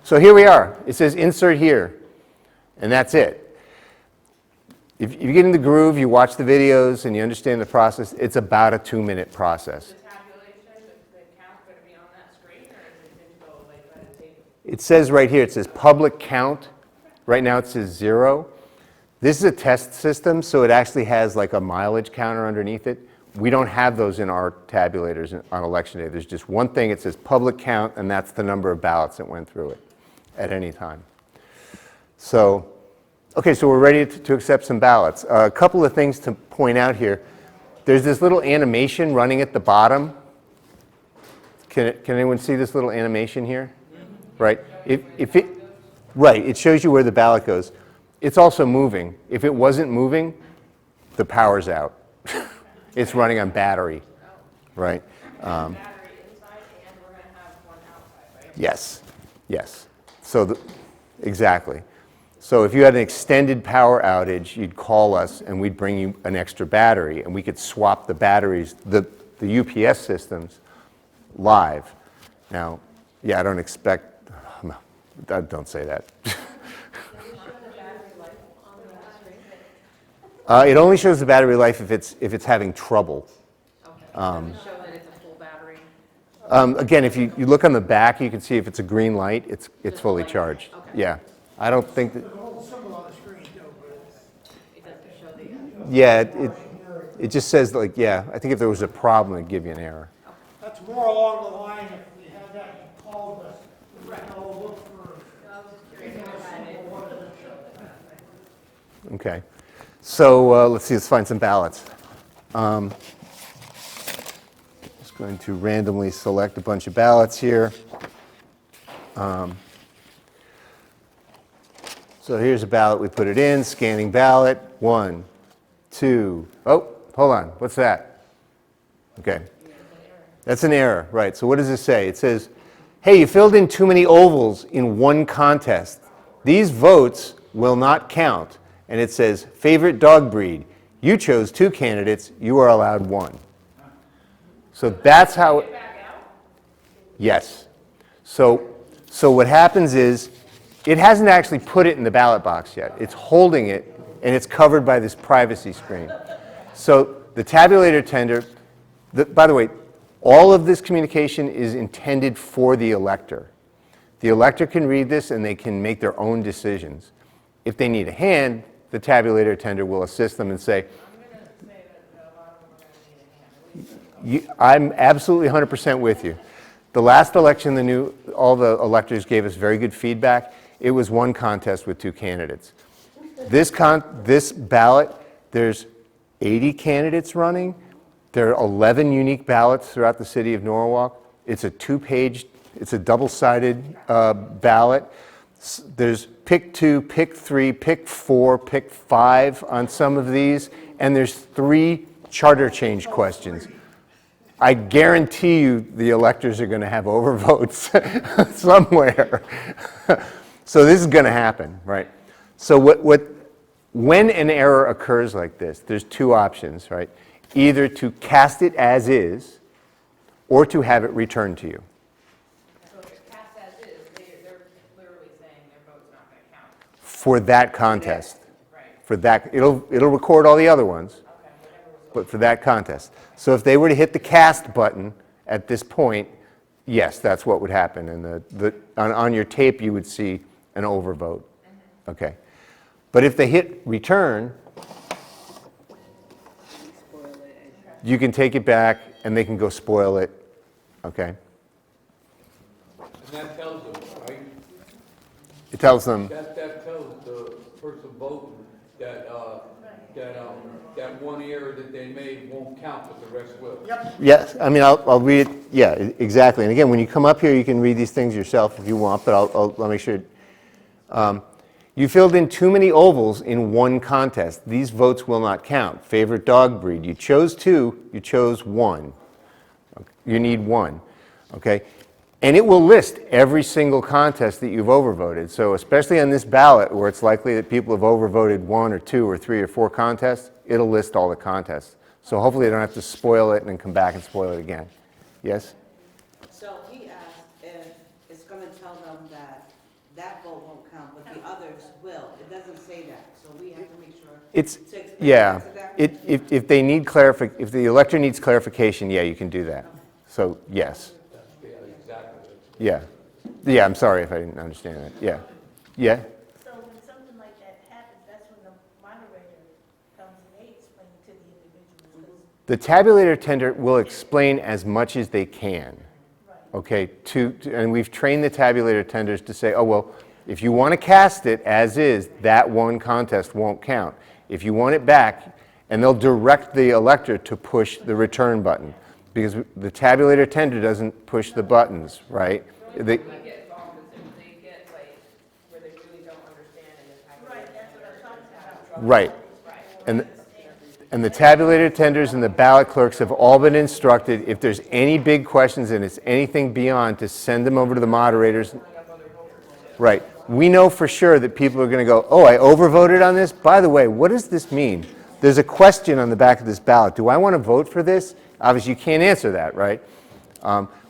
here we are. It says insert here, and that's it. If you get in the groove, you watch the videos, and you understand the process, it's about a 2-minute process. The tabulation, the count going to be on that screen, or is it digital, like on a table? It says right here, it says public count. Right now it says 0. This is a test system, so it actually has like a mileage counter underneath it. We don't have those in our tabulators on election day. There's just one thing, it says public count, and that's the number of ballots that went through it at any time. So, okay, so we're ready to accept some ballots. A couple of things to point out here. There's this little animation running at the bottom. Can anyone see this little animation here? Right? Right, it shows you where the ballot goes. It's also moving. If it wasn't moving, the power's out. It's running on battery, right? Battery inside, and we're going to have one outside, right? Yes, yes. So exactly. So if you had an extended power outage, you'd call us and we'd bring you an extra battery, and we could swap the batteries, the UPS systems, live. Now, yeah, I don't expect, don't say that. It only shows the battery life if it's having trouble. Okay. Does it show that it's a full battery? Again, if you look on the back, you can see if it's a green light, it's fully charged. Okay. Yeah, I don't think that. There's a little symbol on the screen too, but It doesn't show the. Yeah, it just says like, yeah. I think if there was a problem, it'd give you an error. that's more along the line if we had that, you called us, we can all look for. I was just curious what it is. Okay. So let's see. Let's find some ballots. Just going to randomly select a bunch of ballots here. So here's a ballot. We put it in. Scanning ballot. 1, 2. Oh, hold on. What's that? Okay. That's an error, right? So what does this say? It says, "Hey, you filled in too many ovals in one contest. These votes will not count." And it says, "Favorite dog breed. You chose 2 candidates. You are allowed 1." So that's how. Yes. So what happens is, it hasn't actually put it in the ballot box yet. It's holding it, and it's covered by this privacy screen. So the tabulator tender, by the way, all of this communication is intended for the elector. The elector can read this, and they can make their own decisions. If they need a hand, the tabulator tender will assist them and say, I'm absolutely 100% with you. The last election, all the electors gave us very good feedback. It was one contest with 2 candidates. This ballot, there's 80 candidates running. There are 11 unique ballots throughout the city of Norwalk. It's a 2-page, it's a double-sided ballot. There's pick 2, pick 3, pick 4, pick 5 on some of these, and there's 3 charter change questions. I guarantee you the electors are going to have overvotes somewhere. So this is going to happen, right? So when an error occurs like this, there's 2 options, right? Either to cast it as is, or to have it returned to you. So if it's cast as is, they're literally saying their vote's not going to count. For that contest. Right. For that, it'll record all the other ones, but for that contest. So if they were to hit the cast button at this point, yes, that's what would happen. And on your tape, you would see an overvote. Okay. But if they hit return, you can take it back, and they can go spoil it. Okay. And that tells them, right? It tells them. That tells the person voting that one error that they made won't count, but the rest will. Yes, I mean, I'll read it, yeah, exactly. And again, when you come up here, you can read these things yourself if you want, but I'll make sure. You filled in too many ovals in one contest. These votes will not count. Favorite dog breed. You chose 2, you chose 1. You need 1, okay? And it will list every single contest that you've overvoted. So especially on this ballot where it's likely that people have overvoted 1 or 2 or 3 or 4 contests, it'll list all the contests. So hopefully they don't have to spoil it and then come back and spoil it again. Yes? So he asked if it's gonna tell them that that vote won't count, but the others will. It doesn't say that, so we have to make sure It's, to explain yeah, that to them. if they need if the elector needs clarification, yeah, you can do that. So, yes. Yeah, exactly. Yeah. Yeah, I'm sorry if I didn't understand that. Yeah. Yeah? So when something like that happens, that's when the moderator comes and they explain it to the individuals. The tabulator tender will explain as much as they can. Okay, and we've trained the tabulator tenders to say, oh, well, if you want to cast it as is, that one contest won't count. If you want it back, and they'll direct the elector to push the return button, because the tabulator tender doesn't push the buttons, right? The only time we get involved is if they get like, where they really don't understand and it's happening. Right, that's what I'm talking about. Right. And the tabulator tenders and the ballot clerks have all been instructed, if there's any big questions and it's anything beyond, to send them over to the moderators. Right. We know for sure that people are going to go, oh, I overvoted on this? By the way, what does this mean? There's a question on the back of this ballot. Do I want to vote for this? Obviously, you can't answer that, right?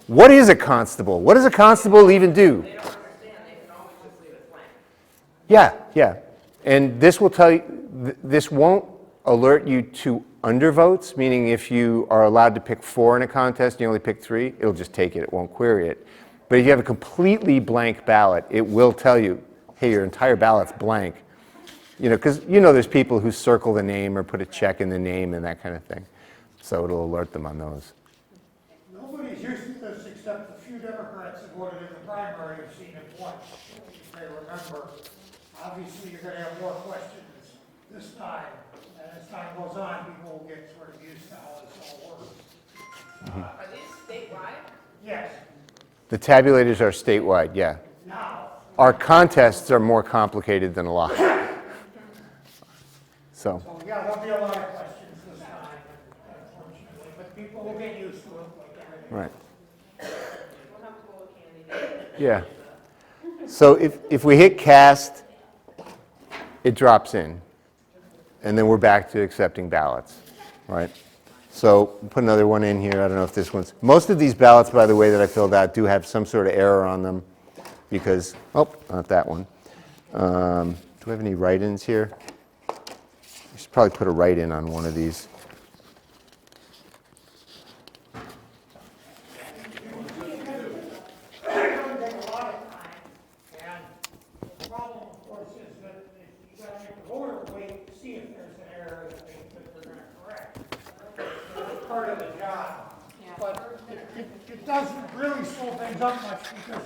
What is a constable? What does a constable even do? They don't understand, they can always just leave it blank. Yeah, yeah. And this will tell you, this won't alert you to undervotes, meaning if you are allowed to pick 4 in a contest and you only pick 3, it'll just take it, it won't query it. But if you have a completely blank ballot, it will tell you, hey, your entire ballot's blank. You know, because you know there's people who circle the name or put a check in the name and that kind of thing. So it'll alert them on those. Nobody's used to this except a few Democrats that voted in the primary have seen it once. If they remember, obviously you're going to have more questions this time. And as time goes on, people will get sort of used to how this all works. Are these statewide? Yes. The tabulators are statewide, yeah. Now, Our contests are more complicated than a lot. So, so yeah, there'll be a lot of questions this time, unfortunately, but people will get used to it like everything. right. We'll have a bowl of candy. Yeah. So if we hit cast, it drops in. And then we're back to accepting ballots, right? So put another one in here. I don't know if this one's... Most of these ballots, by the way, that I filled out do have some sort of error on them because... Oh, not that one. Do we have any write-ins here? I should probably put a write-in on one of these. Part of the job, but it doesn't really slow things up much because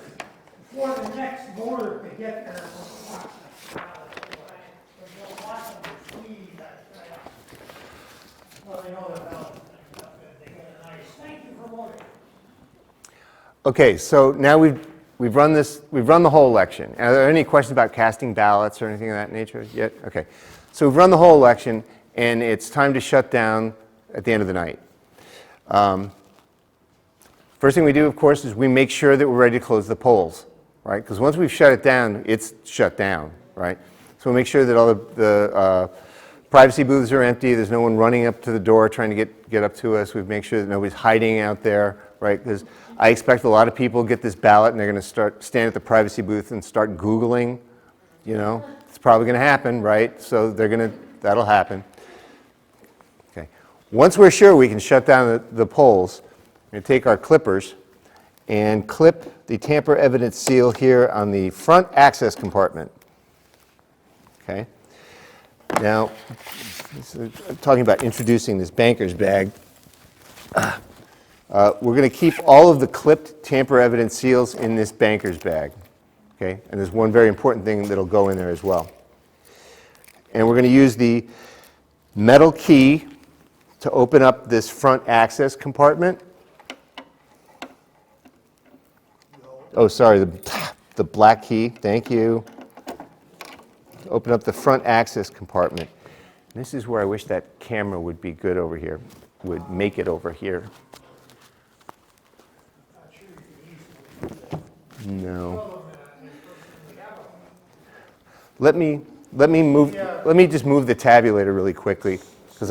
before the next voter could get there, we'll watch them see that, well, they know their ballot thing, they get a nice, thank you for voting. Okay, so now we've run the whole election. Are there any questions about casting ballots or anything of that nature yet? Okay, so we've run the whole election, and it's time to shut down at the end of the night. First thing we do, of course, is we make sure that we're ready to close the polls, right? Because once we've shut it down, it's shut down, right? So we make sure that all the privacy booths are empty. There's no one running up to the door trying to get up to us. We make sure that nobody's hiding out there, right? Because I expect a lot of people get this ballot and they're going to stand at the privacy booth and start Googling. You know, it's probably going to happen, right? So that'll happen. Once we're sure we can shut down the polls, we're going to take our clippers and clip the tamper evidence seal here on the front access compartment. Okay. Now, I'm talking about introducing this banker's bag. We're going to keep all of the clipped tamper evidence seals in this banker's bag. Okay. And there's one very important thing that'll go in there as well. And we're going to use the metal key to open up this front access compartment. Oh, sorry, the black key, thank you. Open up the front access compartment. This is where I wish that camera would be good over here, would make it over here. No. Let me just move the tabulator really quickly, because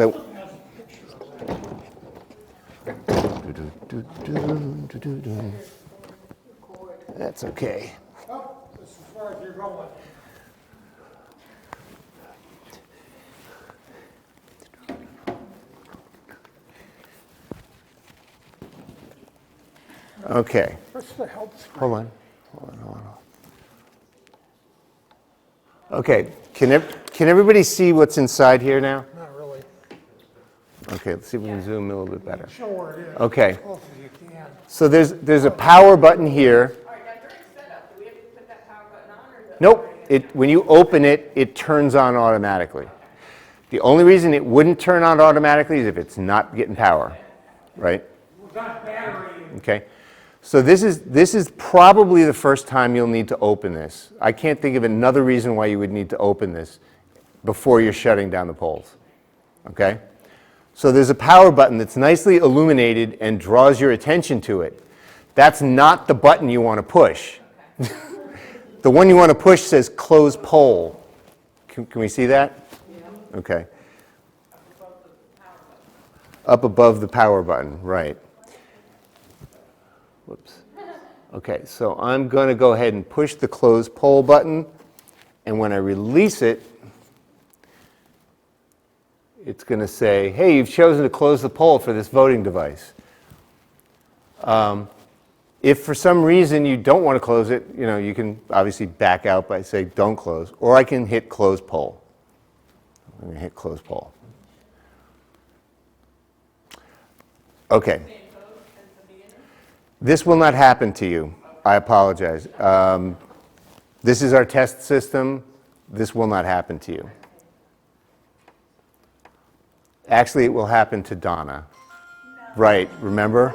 that's okay. Oh, this is where you're going. Okay. What's the help screen? Hold on. Okay, can everybody see what's inside here now? Not really. Okay, let's see if we can zoom in a little bit better. Show where it is. Okay. As close as you can. So there's a power button here. All right, now during setup, do we have to put that power button on, or is it? Nope, when you open it, it turns on automatically. The only reason it wouldn't turn on automatically is if it's not getting power, right? Got battery. Okay. So this is probably the first time you'll need to open this. I can't think of another reason why you would need to open this before you're shutting down the poles. Okay? So there's a power button that's nicely illuminated and draws your attention to it. That's not the button you want to push. The one you want to push says close pole. Can we see that? Okay. Up above the power button, right. Whoops. Okay, so I'm going to go ahead and push the close pole button, and when I release it, it's going to say, hey, you've chosen to close the poll for this voting device. If for some reason you don't want to close it, you can obviously back out by saying don't close, or I can hit close poll. I'm going to hit close poll. Okay. This will not happen to you. I apologize. This is our test system. This will not happen to you. Actually, it will happen to Donna. No. Right, remember?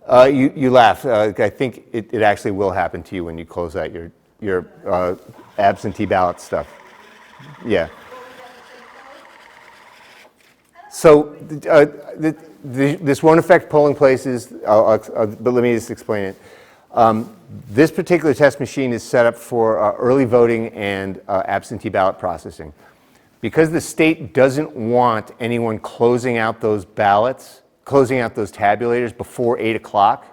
You laugh. I think it actually will happen to you when you close out your absentee ballot stuff. Yeah. So this won't affect polling places, but let me just explain it. This particular test machine is set up for early voting and absentee ballot processing. Because the state doesn't want anyone closing out those ballots, closing out those tabulators before 8 o'clock,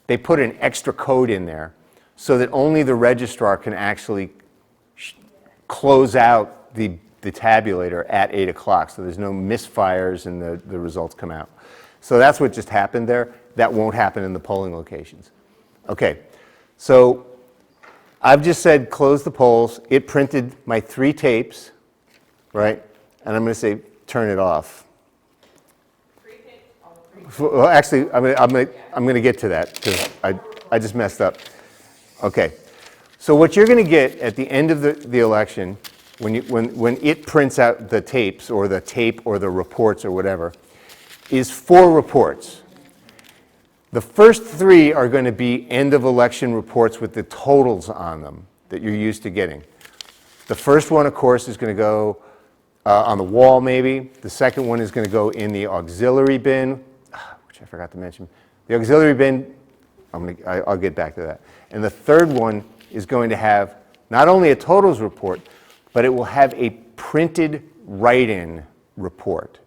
they put an extra code in there so that only the registrar can actually close out the tabulator at 8 o'clock, so there's no misfires and the results come out. So that's what just happened there. That won't happen in the polling locations. Okay, so I've just said close the polls. It printed my 3 tapes, right? And I'm going to say turn it off. 3 tapes? Well, actually, I'm going to get to that because I just messed up. Okay, so what you're going to get at the end of the election, when it prints out the tapes or the tape or the reports or whatever, is 4 reports. The first 3 are going to be end of election reports with the totals on them that you're used to getting. The first one, of course, is going to go on the wall maybe. The second one is going to go in the auxiliary bin, which I forgot to mention. The auxiliary bin, I'll get back to that. And the third one is going to have not only a totals report, but it will have a printed write-in report.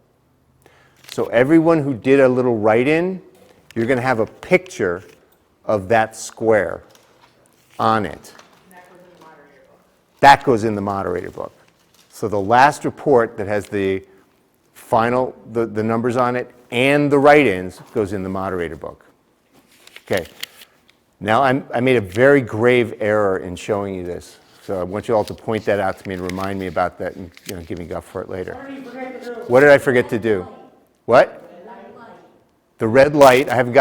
So everyone who did a little write-in, you're going to have a picture of that square on it. That goes in the moderator book. So the last report that has the final, the numbers on it, and the write-ins goes in the moderator book. Okay. Now I made a very grave error in showing you this. So I want you all to point that out to me and remind me about that and give me guff for it later. What did I forget to do? What? The red light. I haven't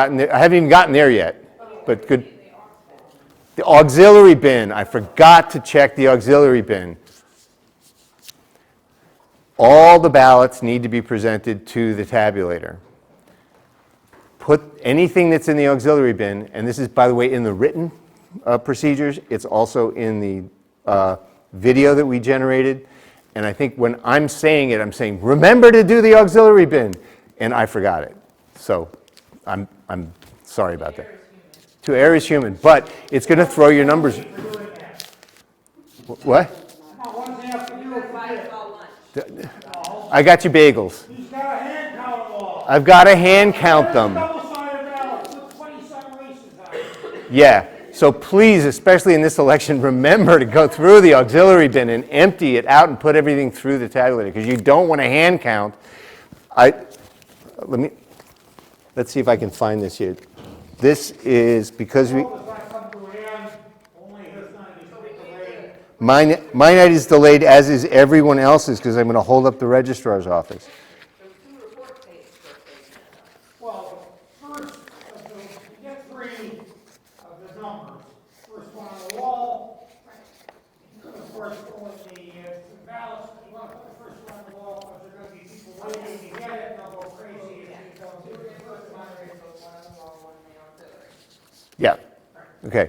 even gotten there yet. But good. The auxiliary bin, I forgot to check the auxiliary bin. All the ballots need to be presented to the tabulator. Put anything that's in the auxiliary bin, and this is, by the way, in the written procedures, it's also in the video that we generated, and I think when I'm saying it, I'm saying, remember to do the auxiliary bin, and I forgot it. So I'm sorry about that. To err is human, but it's going to throw your numbers. What? I got you bagels. He's got a hand count them all. I've got to hand count them. Double-sided ballot, put 20-some races on it. Yeah, so please, especially in this election, remember to go through the auxiliary bin and empty it out and put everything through the tabulator, because you don't want to hand count. Let's see if I can find this here. This is because we. My night is delayed, as is everyone else's, because I'm going to hold up the registrar's office. Well, first, you get three of the numbers. First one on the wall. Of course, when the ballots, you want to put the first one on the wall, because there are going to be people waiting to get it, they'll go crazy. Yeah. Okay.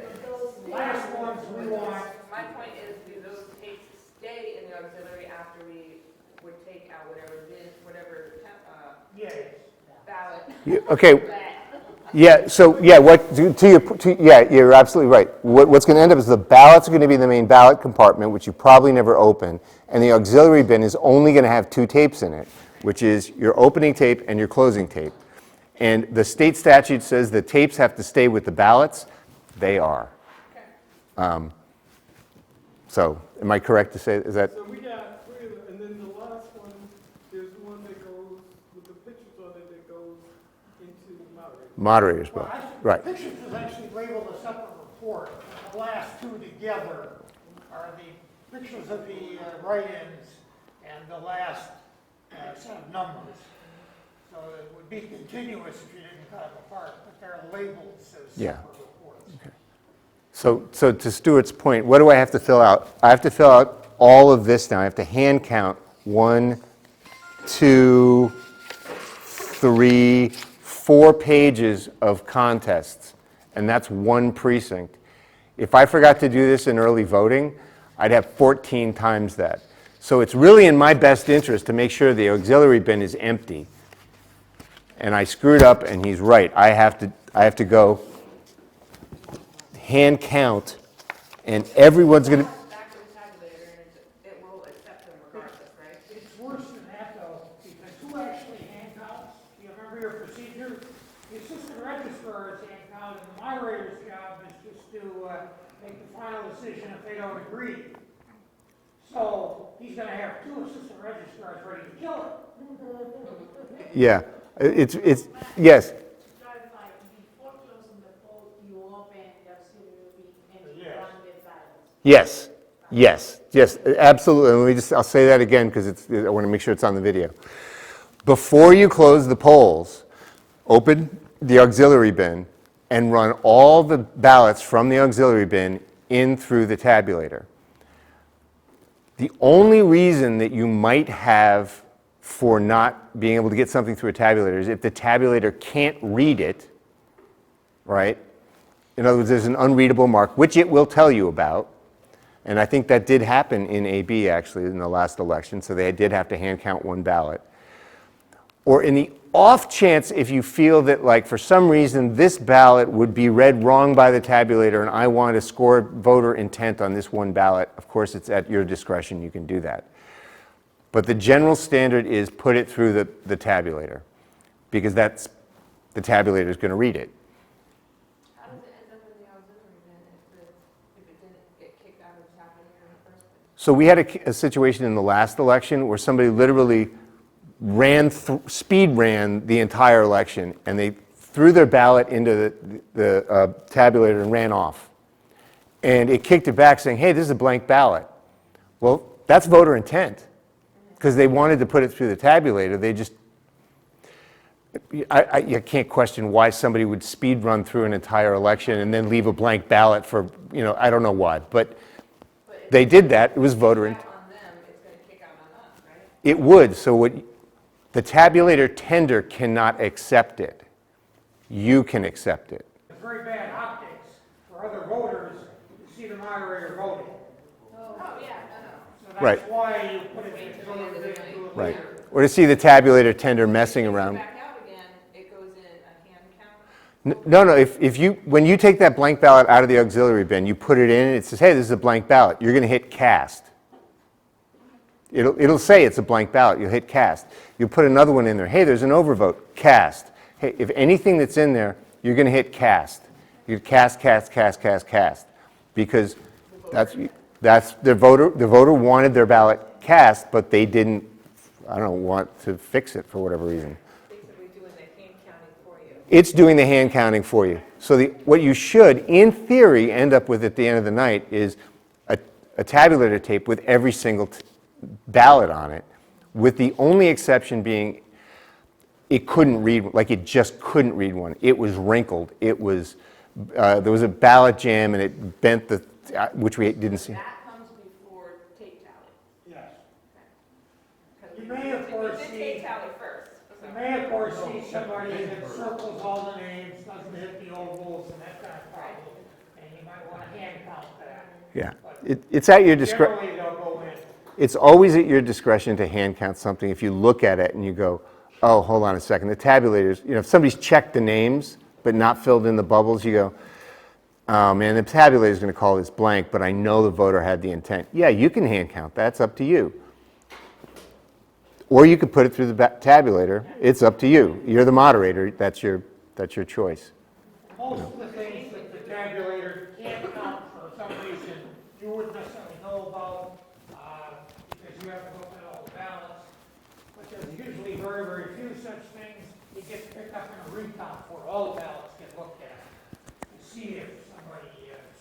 Last ones we want. My point is, do those tapes stay in the auxiliary after we would take out whatever ballot? Okay. Yeah. So yeah. Yeah, you're absolutely right. What's going to end up is the ballots are going to be in the main ballot compartment, which you probably never open, and the auxiliary bin is only going to have two tapes in it, which is your opening tape and your closing tape. And the state statute says the tapes have to stay with the ballots. They are. So, am I correct to say, is that? So we got three of them, and then the last one, there's one that goes, with the pictures on it, that goes into moderators. Moderators, well, right. Pictures is actually labeled a separate report. The last two together are the pictures of the write-ins and the last set of numbers. So it would be continuous if you didn't cut them apart, but they're labeled as separate reports. Okay. So to Stuart's point, what do I have to fill out? I have to fill out all of this now. I have to hand count 1, 2, 3, 4 pages of contests, and that's one precinct. If I forgot to do this in early voting, I'd have 14 times that. So it's really in my best interest to make sure the auxiliary bin is empty. And I screwed up, and he's right. I have to go hand count, and everyone's going to. Back to the tabulator, and it will accept them regardless, right? It's worse than that, though, because who actually hand counts? Do you remember your procedure? The assistant registrar's hand count, and the moderator's job is just to make the final decision if they don't agree. So he's going to have 2 assistant registrars ready to kill it. Yeah, it's yes. Clarify, before closing the poll, you open the auxiliary and you run the ballots. Yes, absolutely. I'll say that again because I want to make sure it's on the video. Before you close the polls, open the auxiliary bin and run all the ballots from the auxiliary bin in through the tabulator. The only reason that you might have for not being able to get something through a tabulator is if the tabulator can't read it, right? In other words, there's an unreadable mark, which it will tell you about. And I think that did happen in AB, actually, in the last election, so they did have to hand count 1 ballot. Or in the off chance, if you feel that, like, for some reason, this ballot would be read wrong by the tabulator and I want to score voter intent on this 1 ballot, of course, it's at your discretion, you can do that. But the general standard is put it through the tabulator, because that's, the tabulator is going to read it. How does it end up in the auxiliary bin if it didn't get kicked out of the tabulator in the first place? So we had a situation in the last election where somebody literally speed ran the entire election, and they threw their ballot into the tabulator and ran off. And it kicked it back saying, hey, this is a blank ballot. Well, that's voter intent, because they wanted to put it through the tabulator. I can't question why somebody would speed run through an entire election and then leave a blank ballot for, I don't know why, but they did that. It was voter intent. On them, it's gonna kick out on us, right? It would. So the tabulator tender cannot accept it. You can accept it. It's very bad optics for other voters to see the moderator voting. Oh, yeah, no. So that's Right. why you put it into the Right. Or to see the tabulator tender messing around. Back out again, it goes in a hand count. No. When you take that blank ballot out of the auxiliary bin, you put it in, and it says, hey, this is a blank ballot. You're going to hit cast. It'll say it's a blank ballot. You'll hit cast. You'll put another one in there. Hey, there's an overvote. Cast. Hey, if anything that's in there, you're going to hit cast. You cast, because that's the voter. The voter wanted their ballot cast, but they didn't. I don't want to fix it for whatever reason. Basically doing the hand counting for you. It's doing the hand counting for you. So what you should, in theory, end up with at the end of the night is a tabulator tape with every single ballot on it, with the only exception being it couldn't read, like it just couldn't read one. It was wrinkled. It was, there was a ballot jam and it bent the, which we didn't see. That comes before tape tally. Yes. Because You may, of course, we did see, tape tally first. So. you may, of course, see somebody that circles all the names, doesn't hit the ovals, and that kind of problem, and you might want to hand count that. Yeah, it's at your discretion. Generally, they'll go in. It's always at your discretion to hand count something if you look at it and you go, oh, hold on a second. The tabulators, if somebody's checked the names but not filled in the bubbles, you go, oh man, the tabulator's going to call this blank, but I know the voter had the intent. Yeah, you can hand count. That's up to you. Or you could put it through the tabulator. It's up to you. You're the moderator. That's your choice. Most of the things that the tabulator can't count for some reason you wouldn't necessarily know about because you haven't looked at all the ballots. But there's usually very, very few such things. It gets picked up in a recount where all the ballots get looked at to see if somebody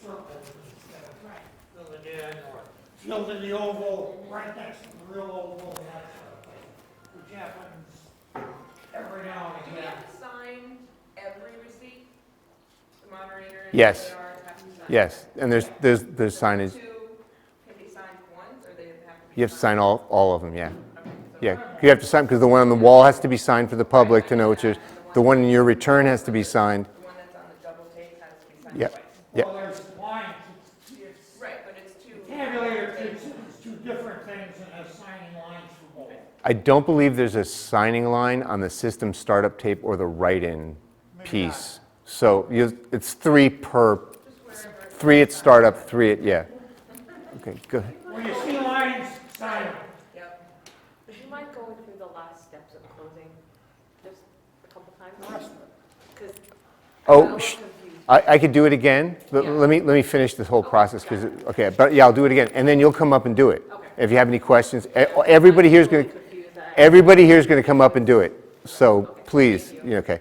circled instead of filled it in or filled in the oval right next to the real oval and that sort of thing, which happens every now Do and we again. have to sign every receipt? The moderator and Yes. the AR have to sign? Yes, and there's signage. Two can be signed once, or they have to be? You have to sign all of them, yeah. Okay, so Yeah, you have to sign, because the one on the wall has to be signed for the public to know what you're, the one in your return has to be signed. the one that's on the double tape has to be signed Yeah. twice. Yeah. Well, there's lines, it's, Right, but it's two. tabulator, it's two different things and has signing lines for both. I don't believe there's a signing line on the system startup tape or the write-in piece. So it's three at startup, three at, yeah. Okay, go ahead. When you see lines, sign them. Yep. Would you mind going through the last steps of closing, just a couple times? Because Oh, I could do it again, but let me finish this whole process, because, okay, but yeah, I'll do it again, and then you'll come up and do it. If you have any questions, everybody here is going to come up and do it, so please, okay.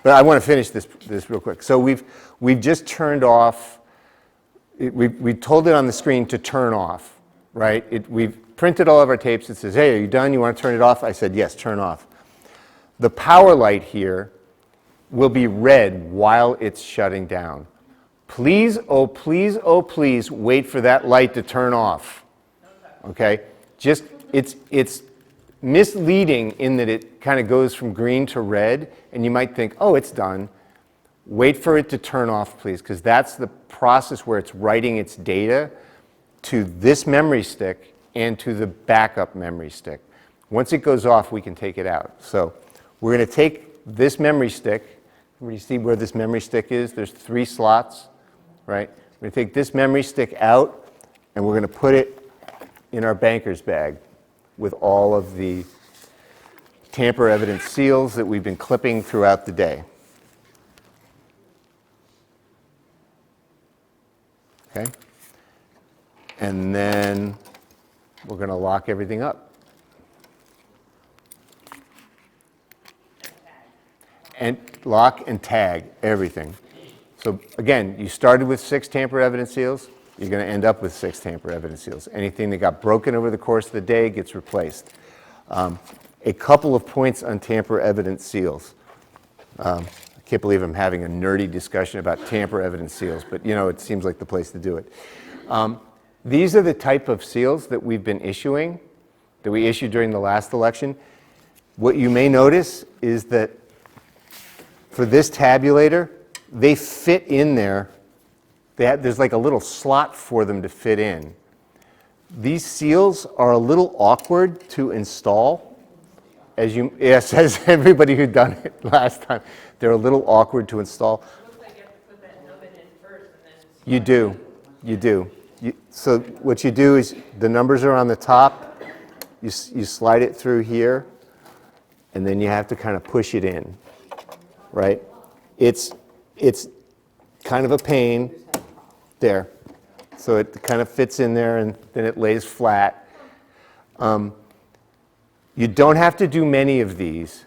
But I want to finish this real quick. So we've just turned off, we told it on the screen to turn off, right? We've printed all of our tapes, it says, hey, are you done, you want to turn it off? I said, yes, turn off. The power light here will be red while it's shutting down. Please, oh please, oh please, wait for that light to turn off. Okay? Just, it's misleading in that it kind of goes from green to red, and you might think, oh, it's done. Wait for it to turn off, please, because that's the process where it's writing its data to this memory stick and to the backup memory stick. Once it goes off, we can take it out. So we're going to take this memory stick. Everybody see where this memory stick is? There's 3 slots, right? We're going to take this memory stick out, and we're going to put it in our banker's bag with all of the tamper evidence seals that we've been clipping throughout the day. Okay? And then we're going to lock everything up. And lock and tag everything. So again, you started with 6 tamper evidence seals. You're going to end up with 6 tamper evidence seals. Anything that got broken over the course of the day gets replaced. A couple of points on tamper evidence seals. I can't believe I'm having a nerdy discussion about tamper evidence seals, but you know, it seems like the place to do it. These are the type of seals that we've been issuing, that we issued during the last election. What you may notice is that for this tabulator, they fit in there. There's like a little slot for them to fit in. These seals are a little awkward to install. Yes, as everybody who'd done it last time, they're a little awkward to install. It looks like you have to put that nubbin in first and then. You do, you do. So what you do is the numbers are on the top, you slide it through here, and then you have to kind of push it in, right? It's kind of a pain there. So it kind of fits in there and then it lays flat. You don't have to do many of these,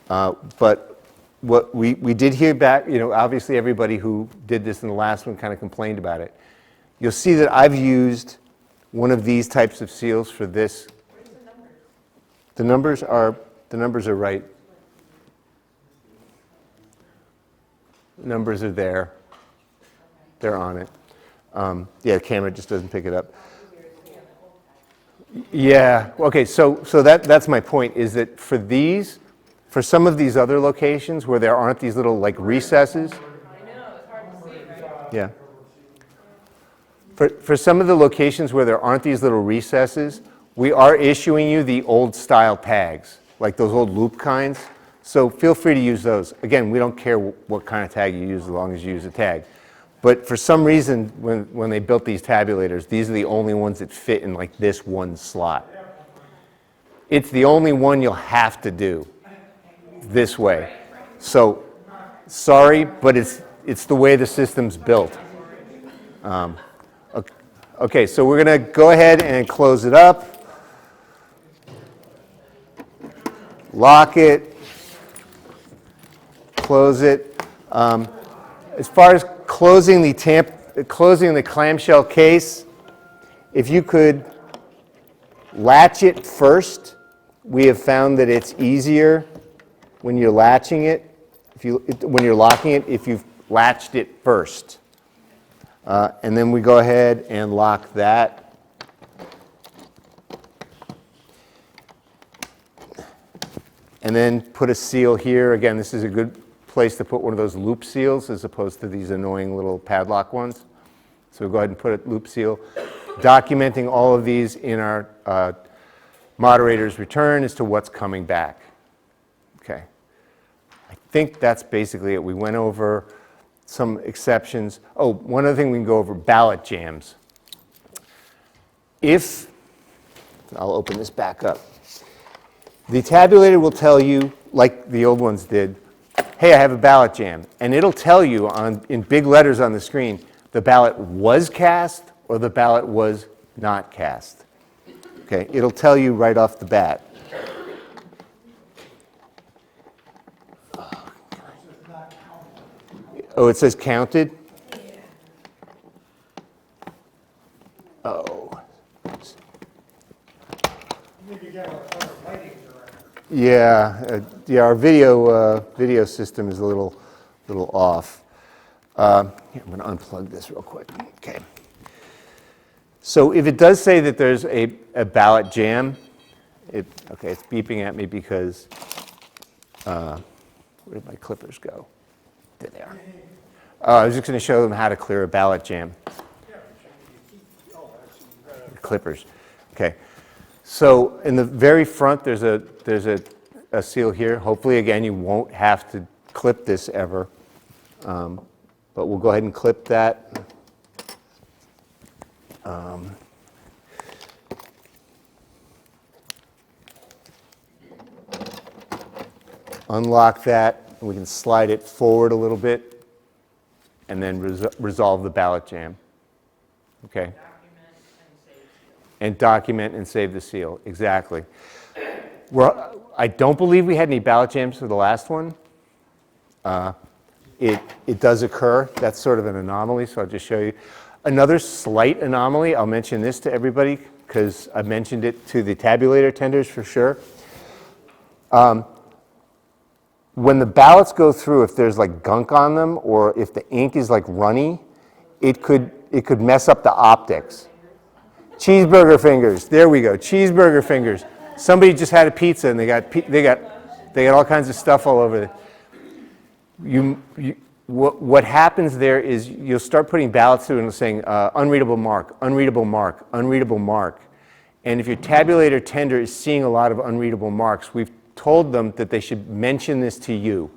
but what we did hear back, you know, obviously everybody who did this in the last one kind of complained about it. You'll see that I've used one of these types of seals for this. Where's the numbers? The numbers are right. The numbers are there. They're on it. Yeah, the camera just doesn't pick it up. Yeah, okay, so that's my point, is that for some of these other locations where there aren't these little like recesses. I know, it's hard to see, right? Yeah. For some of the locations where there aren't these little recesses, we are issuing you the old style tags, like those old loop kinds. So feel free to use those. Again, we don't care what kind of tag you use as long as you use a tag. But for some reason, when they built these tabulators, these are the only ones that fit in like this one slot. It's the only one you'll have to do this way. So sorry, but it's the way the system's built. Okay, so we're going to go ahead and close it up. Lock it. Close it. As far as closing the clamshell case, if you could latch it first, we have found that it's easier when you're latching it, when you're locking it, if you've latched it first. And then we go ahead and lock that. And then put a seal here. Again, this is a good place to put one of those loop seals as opposed to these annoying little padlock ones. So go ahead and put a loop seal. Documenting all of these in our moderator's return as to what's coming back. Okay. I think that's basically it. We went over some exceptions. Oh, one other thing we can go over, ballot jams. I'll open this back up. The tabulator will tell you, like the old ones did, hey, I have a ballot jam. And it'll tell you in big letters on the screen, the ballot was cast or the ballot was not cast. Okay, it'll tell you right off the bat. Oh, it says counted? Oh. Yeah, our video system is a little off. I'm going to unplug this real quick. Okay. So if it does say that there's a ballot jam, okay, it's beeping at me because where did my clippers go? There they are. I was just going to show them how to clear a ballot jam. Clippers. Okay. So in the very front, there's a seal here. Hopefully, again, you won't have to clip this ever. But we'll go ahead and clip that. Unlock that. And we can slide it forward a little bit and then resolve the ballot jam. Okay? And document and save the seal. Exactly. I don't believe we had any ballot jams for the last one. It does occur. That's sort of an anomaly, so I'll just show you. Another slight anomaly, I'll mention this to everybody because I mentioned it to the tabulator tenders for sure. when the ballots go through, if there's like gunk on them or if the ink is like runny, it could mess up the optics. Cheeseburger fingers. There we go. Cheeseburger fingers. Somebody just had a pizza and they got all kinds of stuff all over it. What happens there is you'll start putting ballots through and saying unreadable mark, unreadable mark, unreadable mark. And if your tabulator tender is seeing a lot of unreadable marks, we've told them that they should mention this to you.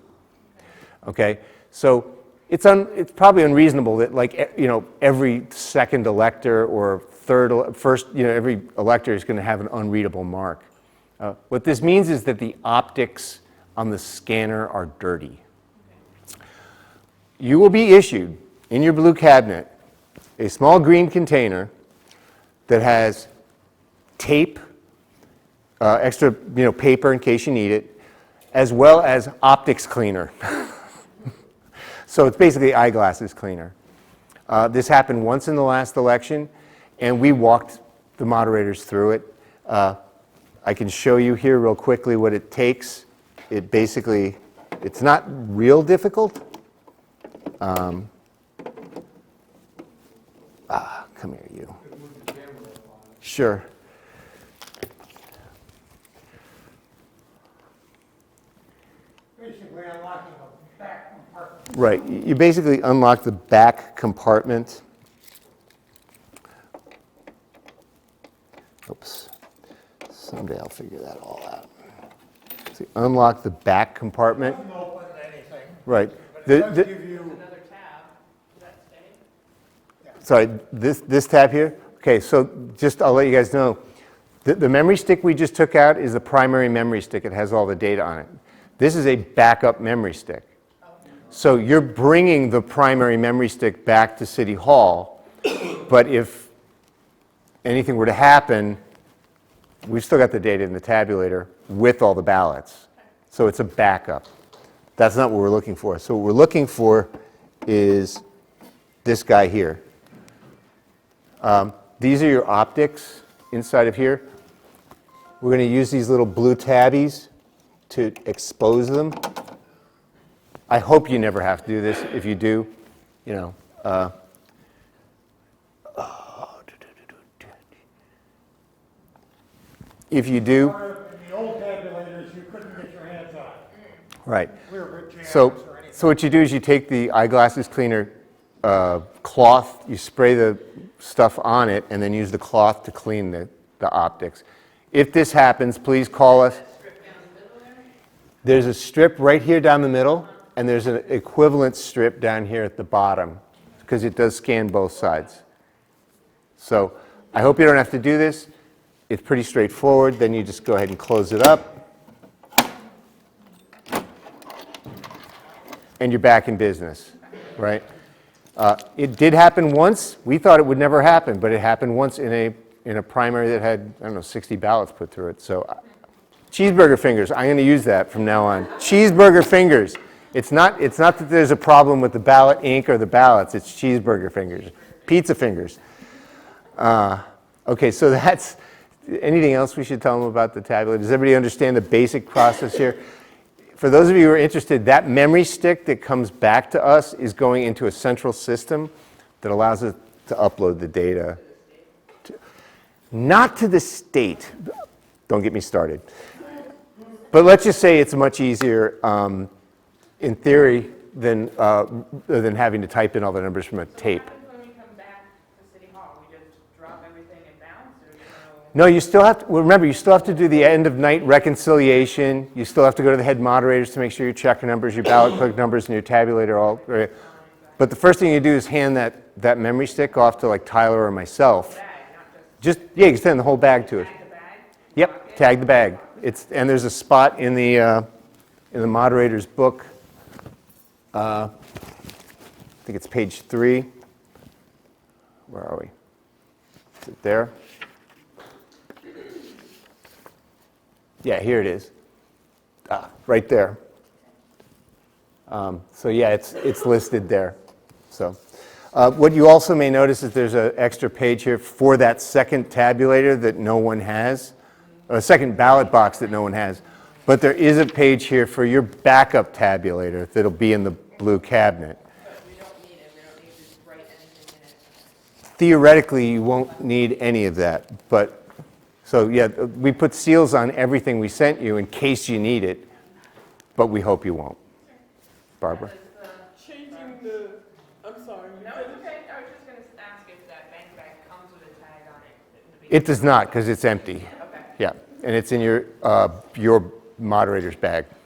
Okay, so it's probably unreasonable that every second elector or first every elector is going to have an unreadable mark. What this means is that the optics on the scanner are dirty. You will be issued in your blue cabinet a small green container that has tape, extra paper in case you need it, as well as optics cleaner. So it's basically eyeglasses cleaner. This happened once in the last election, and we walked the moderators through it. I can show you here real quickly what it takes. It's not real difficult. Come here, you. Sure. Basically unlocking the back compartment. Right. You basically unlock the back compartment. Oops. Someday I'll figure that all out. So you unlock the back compartment. Doesn't open anything. Right. But it does give you. Another tab, does that stay? Sorry, this tab here? Okay, so I'll let you guys know. The memory stick we just took out is the primary memory stick. It has all the data on it. This is a backup memory stick. So you're bringing the primary memory stick back to City Hall, but if anything were to happen, we've still got the data in the tabulator with all the ballots. So it's a backup. That's not what we're looking for. So what we're looking for is this guy here. These are your optics inside of here. We're going to use these little blue tabbies to expose them. I hope you never have to do this. If you do, if you do, In the old tabulators, you couldn't get your hands on it. right. Clear jams So or anything. what you do is you take the eyeglasses cleaner cloth, you spray the stuff on it, and then use the cloth to clean the optics. If this happens, please call us. There's a strip right here down the middle, and there's an equivalent strip down here at the bottom, because it does scan both sides. So I hope you don't have to do this. It's pretty straightforward. Then you just go ahead and close it up, and you're back in business, right? It did happen once. We thought it would never happen, but it happened once in a primary that had, 60 ballots put through it. So cheeseburger fingers, I'm going to use that from now on. Cheeseburger fingers. It's not that there's a problem with the ballot ink or the ballots. It's cheeseburger fingers. Pizza fingers. Okay, so that's, anything else we should tell them about the tabulator? Does everybody understand the basic process here? For those of you who are interested, that memory stick that comes back to us is going into a central system that allows us to upload the data. Not to the state. Don't get me started. But let's just say it's much easier, in theory, than having to type in all the numbers from a tape. What happens when we come back to City Hall? We just drop everything and bounce, or there's No, you still have to, well, remember, you still have to do the end of night reconciliation. You still have to go to the head moderators to make sure your checker numbers, your ballot clerk numbers, and your tabulator all. Right. But the first thing you do is hand that memory stick off to like Tyler or myself. You extend the whole bag to it. Yep, tag the bag. And there's a spot in the moderator's book. I think it's page 3. Where are we? Is it there? Yeah, here it is. Right there. So yeah, it's listed there. So what you also may notice is there's an extra page here for that second tabulator that no one has, or a second ballot box that no one has. But there is a page here for your backup tabulator that'll be in the blue cabinet. But we don't need it, we don't need to write anything in it. Theoretically, you won't need any of that, but, so yeah, we put seals on everything we sent you in case you need it, but we hope you won't. Barbara? Changing the, I'm sorry. you No, it's finished? okay, I was just gonna ask if that bank bag comes with a tag on it. It does not, because it's empty. Okay. Yeah, and it's in your moderator's bag. Okay.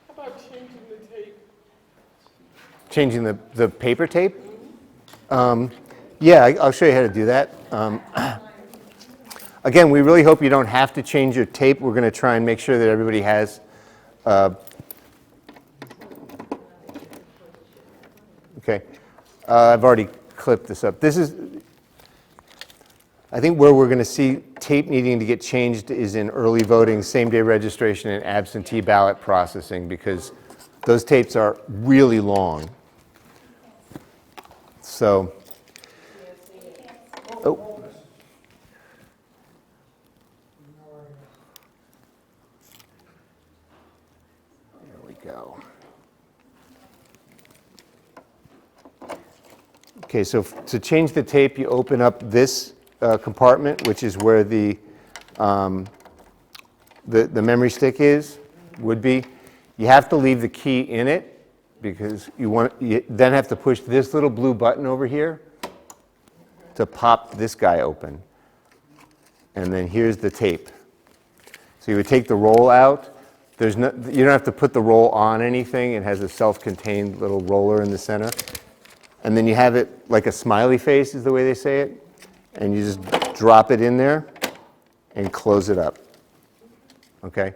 How about changing the tape? Changing the paper tape? Yeah, I'll show you how to do that. Again, we really hope you don't have to change your tape. We're going to try and make sure that everybody has. Okay, I've already clipped this up. This is, I think where we're going to see tape needing to get changed is in early voting, same-day registration, and absentee ballot processing, because those tapes are really long. So, oh. There we go. Okay, so to change the tape, you open up this compartment, which is where the memory stick would be. You have to leave the key in it, because you then have to push this little blue button over here to pop this guy open. And then here's the tape. So you would take the roll out. You don't have to put the roll on anything. It has a self-contained little roller in the center. And then you have it like a smiley face is the way they say it. And you just drop it in there and close it up. Okay?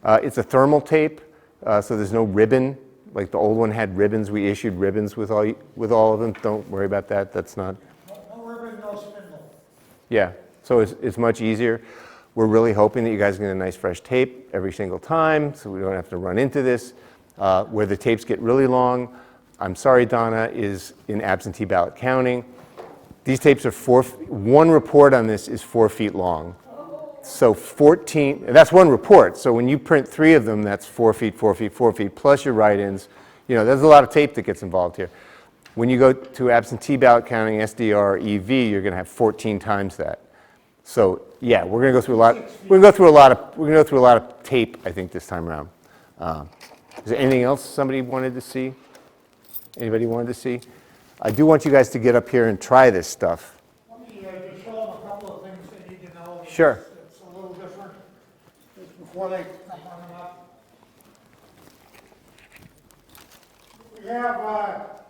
It's a thermal tape, so there's no ribbon. Like the old one had ribbons. We issued ribbons with all of them. Don't worry about that. That's not. No ribbon, no spindle. Yeah, so it's much easier. We're really hoping that you guys get a nice fresh tape every single time, so we don't have to run into this. Where the tapes get really long, I'm sorry, Donna, is in absentee ballot counting. These tapes are one report on this is 4 feet long. So 14, that's one report. So when you print 3 of them, that's 4 feet, 4 feet, 4 feet, plus your write-ins. You know, there's a lot of tape that gets involved here. When you go to absentee ballot counting, SDR, EV, you're going to have 14 times that. So yeah, we're going to go through a lot. We're going to go through a lot of tape, I think, this time around. Is there anything else somebody wanted to see? Anybody wanted to see? I do want you guys to get up here and try this stuff. Let me just show them a couple of things they need to know. Sure. It's a little different, just before they come on up. We have a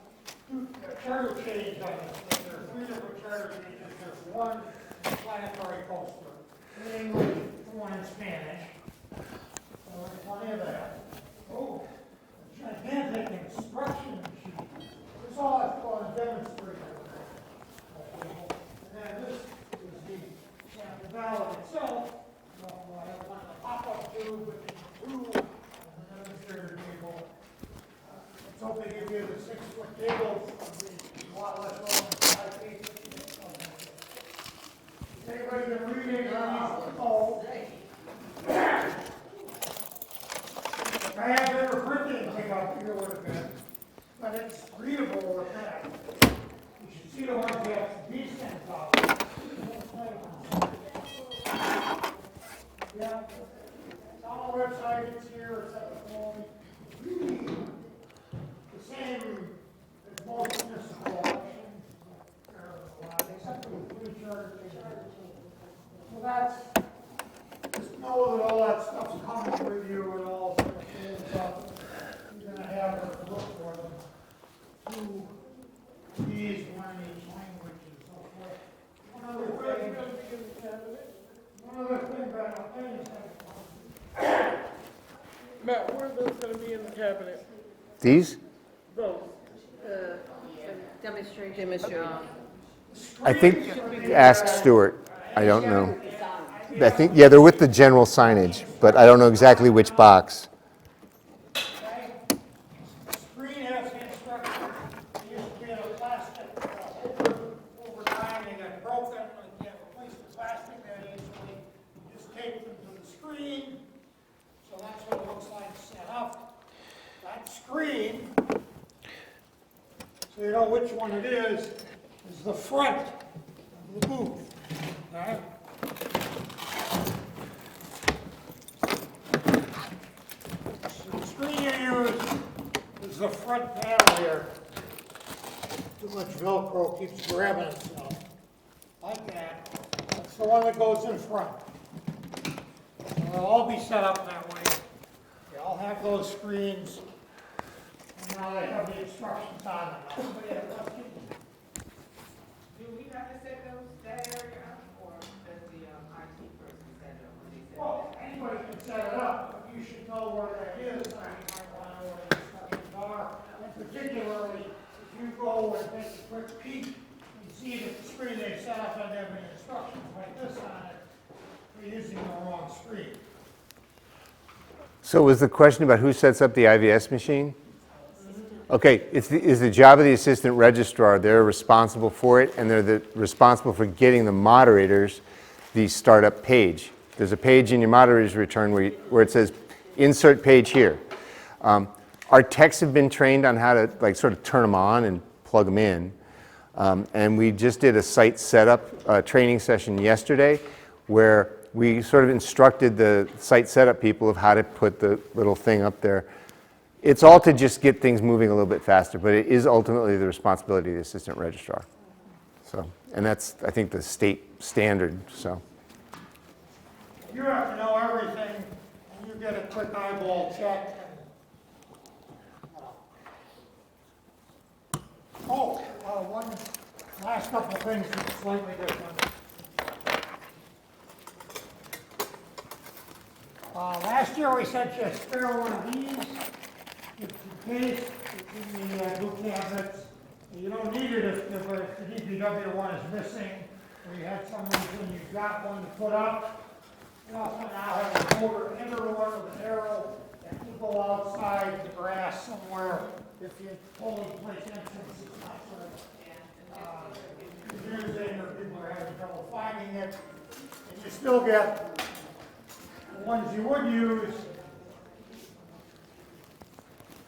charter change on this. There are 3 different charter changes. There's one explanatory poster in English, one in Spanish. So there's plenty of that. Oh, a gigantic instruction sheet. This all has to go on a demonstrator. And then this is the ballot itself. I have one pop-up tube with the tube and the demonstrator table. Let's hope they give you the 6-foot cable. It'll be a lot less long than 5 feet. Anybody been reading? Oh. If I had better printing, I got here would have been. But it's readable with that. You should see the ones that have decent copies. Yeah, it's on the website, it's here, it's at the phone. The same as most municipal elections, except for the 3 charter changes. So that's, just know that all that stuff's coming with you and all sorts of things. You're gonna have to look for them. 2 Ds, 1 in each language and so forth. One other thing that I'll tell you something. Matt, where are those gonna be in the cabinet? These? Those. Demonstration. I think, ask Stuart. I don't know. I think, yeah, they're with the general signage, but I don't know exactly which box. Screen has the instructions. They used to be in a plastic over time. They got broken. You can't replace the plastic that easily. You just tape them to the screen. which one it is the front of the booth. Okay? So the screen you use is the front panel here. Too much Velcro keeps grabbing itself. Like that. That's the one that goes in front. So they'll all be set up that way. They all have those screens. And now they have the instructions on them. Somebody have a question? Do we have to set that area up, or does the IT person set it up when they set it Well, up? anybody can set it up, but you should know where that is. I mean, you might want to know where the instructions are. And particularly, if you go and take a quick peek and see that the screen they set up doesn't have any instructions like this on it, you're using the wrong screen. So was the question about who sets up the IVS machine? Okay, it's the job of the assistant registrar. They're responsible for it, and they're responsible for getting the moderators the startup page. There's a page in your moderator's return where it says, insert page here. Our techs have been trained on how to sort of turn them on and plug them in. And we just did a site setup training session yesterday where we sort of instructed the site setup people of how to put the little thing up there. It's all to just get things moving a little bit faster, but it is ultimately the responsibility of the assistant registrar. So, and that's, I think, the state standard. So, You have to know everything, and you get a quick eyeball check. One last couple of things that are slightly different. Last year we sent you a spare one of these. It's the case, it's in the blue cabinets. You don't need it if the DPW one is missing, or you had some reason you got one to put up. You also now have a motor enter one with an arrow that can go outside the grass somewhere if you pull in place entrance. It's not sort of confusing or people are having trouble finding it. And you still get the ones you would use.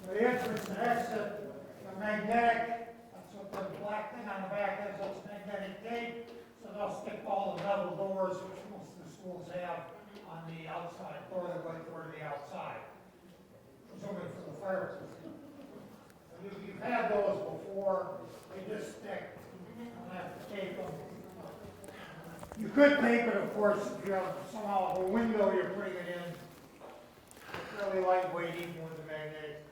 The entrance and exit are magnetic. That's what the black thing on the back is. That's magnetic tape. So they'll stick all the metal doors, which most of the schools have, on the outside door. They're going toward the outside, presumably for the fire. You've had those before. They just stick. You don't have to tape them. You could tape it, of course, if you have somehow a window you're putting it in. It's really lightweight, even with the magnetic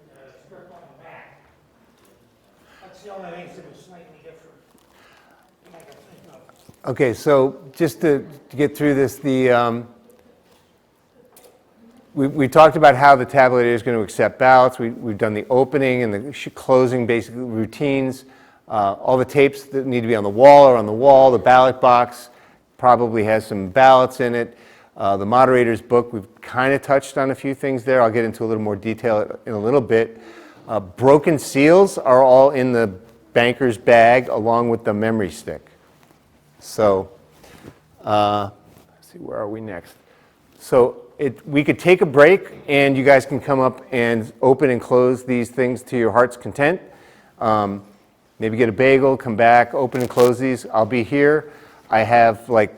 strip on the back. That's the only things that are slightly different. I can think of. okay, so just to get through this, we talked about how the tabulator is going to accept ballots. We've done the opening and the closing basically routines. All the tapes that need to be on the wall are on the wall. The ballot box probably has some ballots in it. The moderator's book, we've kind of touched on a few things there. I'll get into a little more detail in a little bit. Broken seals are all in the banker's bag along with the memory stick. So, let's see, where are we next? So we could take a break and you guys can come up and open and close these things to your heart's content. Maybe get a bagel, come back, open and close these. I'll be here. I have like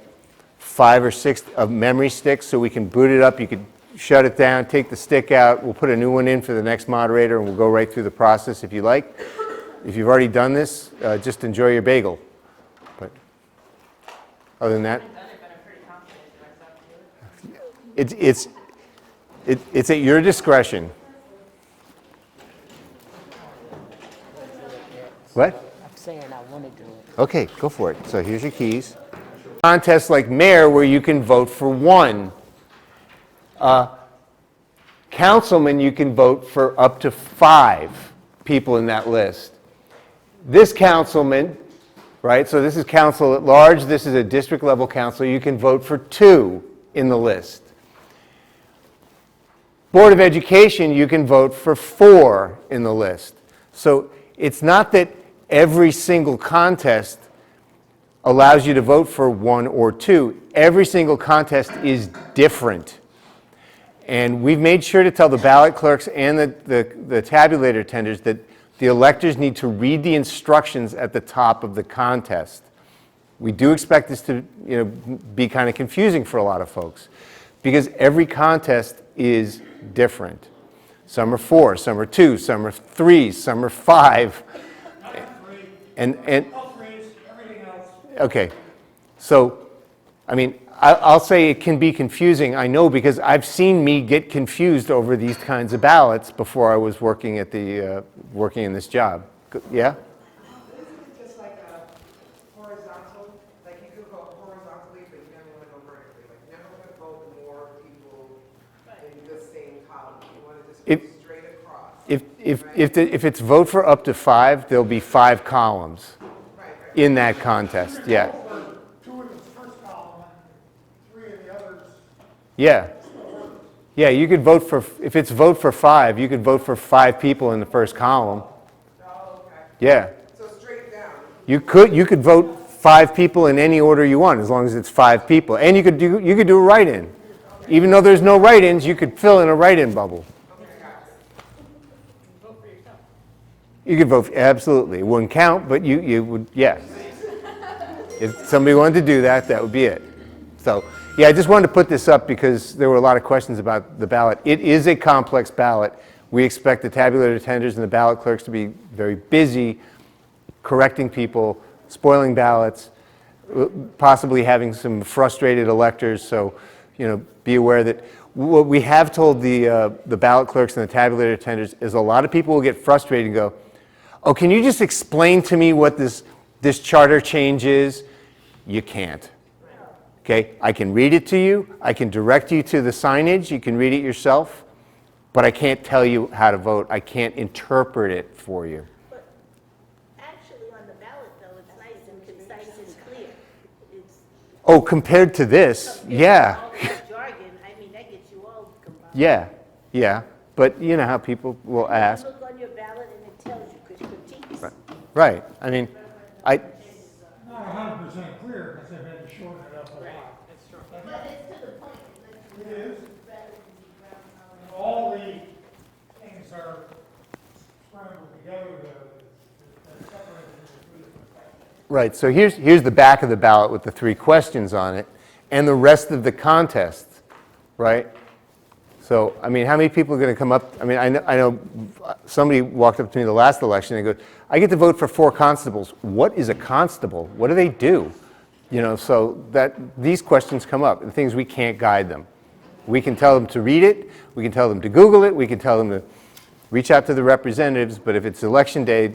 5 or 6 of memory sticks so we can boot it up. You could shut it down, take the stick out. We'll put a new one in for the next moderator and we'll go right through the process if you like. If you've already done this, just enjoy your bagel. But other than that, it's at your discretion. What? I'm saying I want to do it. Okay, go for it. So here's your keys. Contests like mayor where you can vote for one. Councilman, you can vote for up to 5 people in that list. This councilman, right, so this is council at large, this is a district level council, you can vote for 2 in the list. Board of Education, you can vote for 4 in the list. So it's not that every single contest allows you to vote for 1 or 2. Every single contest is different. And we've made sure to tell the ballot clerks and the tabulator tenders that the electors need to read the instructions at the top of the contest. We do expect this to be kind of confusing for a lot of folks because every contest is different. Some are 4, some are 2, some are 3, some are 5. And Everything else. okay, so I mean, I'll say it can be confusing. I know because I've seen me get confused over these kinds of ballots before I was working at the working in this job. Yeah. Isn't it just like a horizontal, like you could vote horizontally, but you never want to go vertically, like you never want to vote more people in the same column, you want to just go straight across. If it's vote for up to 5, there'll be 5 columns in that contest. Yeah. 2 in the first column and 3 in the others. Yeah. Yeah, you could vote for, if it's vote for 5, you could vote for 5 people in the first column. Oh, okay. Yeah. So straight down. You could vote 5 people in any order you want, as long as it's 5 people. And you could do a write-in. Even though there's no write-ins, you could fill in a write-in bubble. You could vote, absolutely. It wouldn't count, but you would, yes. If somebody wanted to do that, that would be it. So, yeah, I just wanted to put this up because there were a lot of questions about the ballot. It is a complex ballot. We expect the tabulator attenders and the ballot clerks to be very busy correcting people, spoiling ballots, possibly having some frustrated electors. So, be aware that what we have told the ballot clerks and the tabulator attenders is a lot of people will get frustrated and go, oh, can you just explain to me what this charter change is? You can't. Okay, I can read it to you. I can direct you to the signage. You can read it yourself. But I can't tell you how to vote. I can't interpret it for you. But actually, on the ballot, though, it's nice and concise and clear. It's Oh, compared to this, yeah. all that jargon, I mean, that gets you all combined. Yeah. But you know how people will ask. You look on your ballot and it tells you, because critiques. Right. I mean, Not 100% clear because they've had to shorten it up a lot. That's true. But it's to the point. It is. All the things are scrambled together to separate into 3 different sections. right. So here's the back of the ballot with the 3 questions on it and the rest of the contest, right? So, I mean, how many people are going to come up? I mean, I know somebody walked up to me the last election and goes, I get to vote for 4 constables. What is a constable? What do they do? So that these questions come up, the things we can't guide them. We can tell them to read it, we can tell them to Google it, we can tell them to reach out to the representatives, but if it's election day,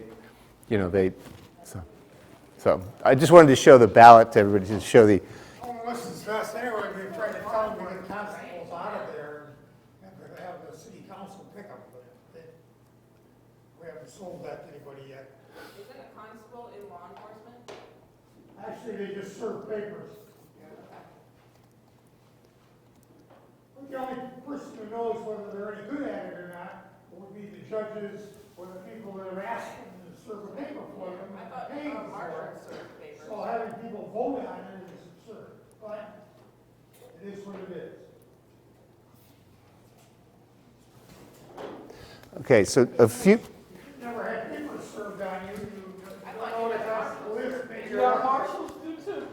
so I just wanted to show the ballot to everybody, to show the, Unless it's us anyway, we're trying to tell them to get constables out of there and have the city council pick them, but we haven't sold that to anybody yet. Isn't a constable in law enforcement? Actually, they just serve papers. The only person who knows whether they're any good at it or not would be the judges or the people that are asking to serve a paper for them. I thought and paying for marshals it. served papers. So having people vote on it is absurd, but it is what it is. okay, so a few, Never had papers served on you, you I don't thought know you the had constable is. Yeah, marshals do too.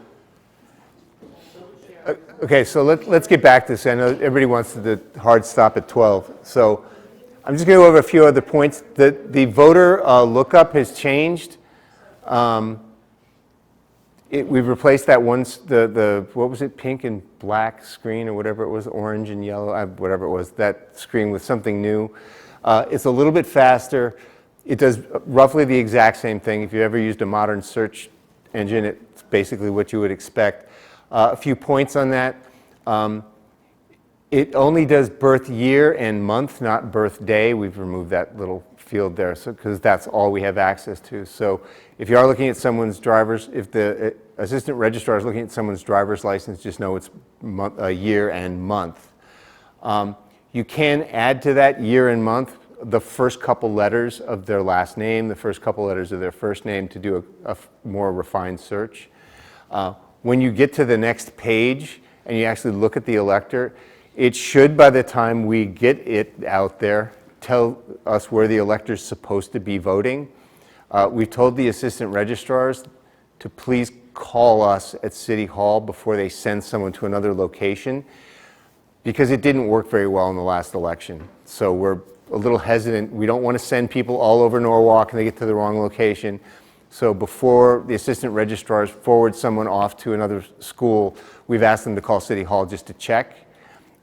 okay, so let's get back to this. I know everybody wants the hard stop at 12. So I'm just going to go over a few other points. The voter lookup has changed. We've replaced that once, what was it, pink and black screen or whatever it was, orange and yellow, whatever it was, that screen with something new. It's a little bit faster. It does roughly the exact same thing. If you ever used a modern search engine, it's basically what you would expect. A few points on that. It only does birth year and month, not birth day. We've removed that little field there because that's all we have access to. So if you are looking at someone's driver's, if the assistant registrar is looking at someone's driver's license, just know it's year and month. You can add to that year and month the first couple letters of their last name, the first couple letters of their first name to do a more refined search. When you get to the next page and you actually look at the elector, it should, by the time we get it out there, tell us where the elector's supposed to be voting. We've told the assistant registrars to please call us at City Hall before they send someone to another location, because it didn't work very well in the last election. So we're a little hesitant. We don't want to send people all over Norwalk and they get to the wrong location. So before the assistant registrars forward someone off to another school, we've asked them to call City Hall just to check,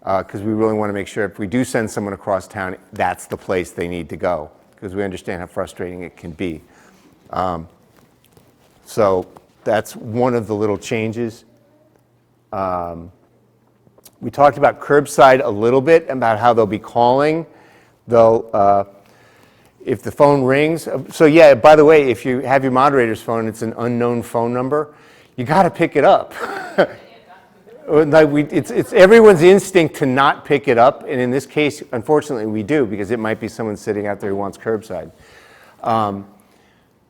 because we really want to make sure if we do send someone across town, that's the place they need to go, because we understand how frustrating it can be. So that's one of the little changes. We talked about curbside a little bit, about how they'll be calling. If the phone rings, so yeah, by the way, if you have your moderator's phone, it's an unknown phone number, you got to pick it up. It's everyone's instinct to not pick it up, and in this case, unfortunately, we do, because it might be someone sitting out there who wants curbside.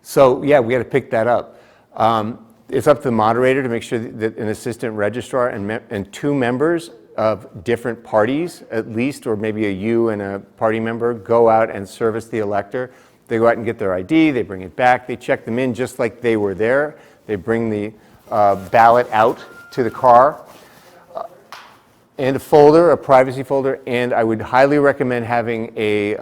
So yeah, we got to pick that up. It's up to the moderator to make sure that an assistant registrar and 2 members of different parties, at least, or maybe a you and a party member, go out and service the elector. They go out and get their ID, they bring it back, they check them in just like they were there. They bring the ballot out to the car, and a folder, a privacy folder, and I would highly recommend having a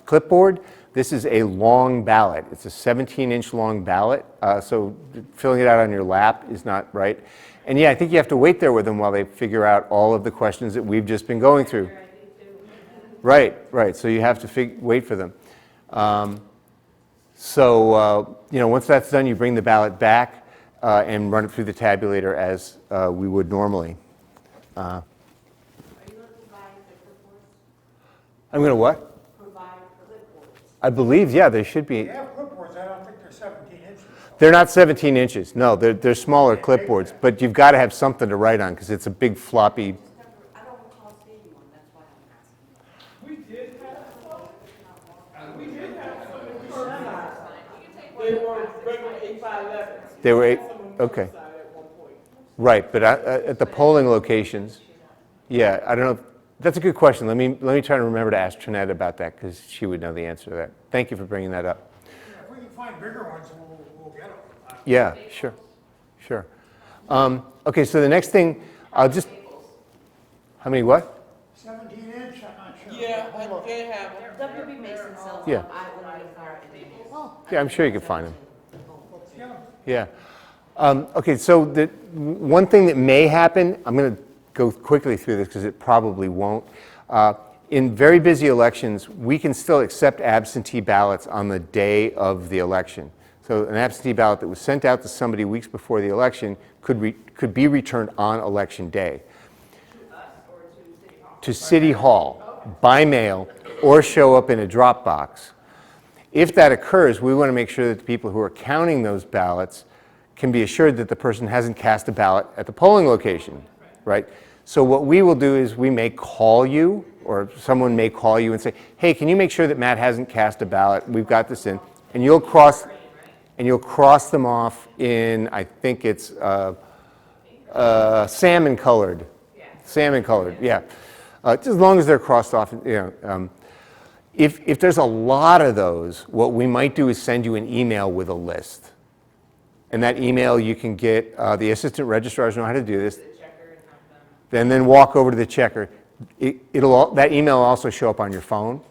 clipboard. This is a long ballot. It's a 17-inch long ballot, so filling it out on your lap is not right. And yeah, I think you have to wait there with them while they figure out all of the questions that we've just been going through. Right, so you have to wait for them. Once that's done, you bring the ballot back and run it through the tabulator as we would normally. Are you going to provide the clipboards? I'm going to what? Provide clipboards. I believe, yeah, they should be. They have clipboards, I don't think they're 17 inches. They're not 17 inches. No, they're smaller clipboards, but you've got to have something to write on because it's a big floppy. I don't recall seeing one, that's why I'm asking. We did have some. We did have some in curbside. They were regular 8x11. They were okay. At one point. Right, but at the polling locations, yeah, I don't know. That's a good question. Let me try to remember to ask Trinette about that, because she would know the answer to that. Thank you for bringing that up. If we can find bigger ones, we'll get them. Yeah, sure. Okay, so the next thing, I'll just, how many what? 17 inch, I'm not sure. Yeah, they have. WB Mason sells Yeah. them. I wouldn't have heard anything. Yeah, I'm sure you can find them. Yeah. Okay, so the one thing that may happen, I'm going to go quickly through this because it probably won't. In very busy elections, we can still accept absentee ballots on the day of the election. So an absentee ballot that was sent out to somebody weeks before the election could be returned on election day. To City Hall, by mail, or show up in a drop box. If that occurs, we want to make sure that the people who are counting those ballots can be assured that the person hasn't cast a ballot at the polling location, right? So what we will do is we may call you, or someone may call you and say, hey, can you make sure that Matt hasn't cast a ballot? We've got this in. And you'll cross them off in, I think it's salmon colored. Salmon colored, yeah. Just as long as they're crossed off, if there's a lot of those, what we might do is send you an email with a list. And that email you can get, the assistant registrars know how to do this. And then walk over to the checker. That email will also show up on your phone.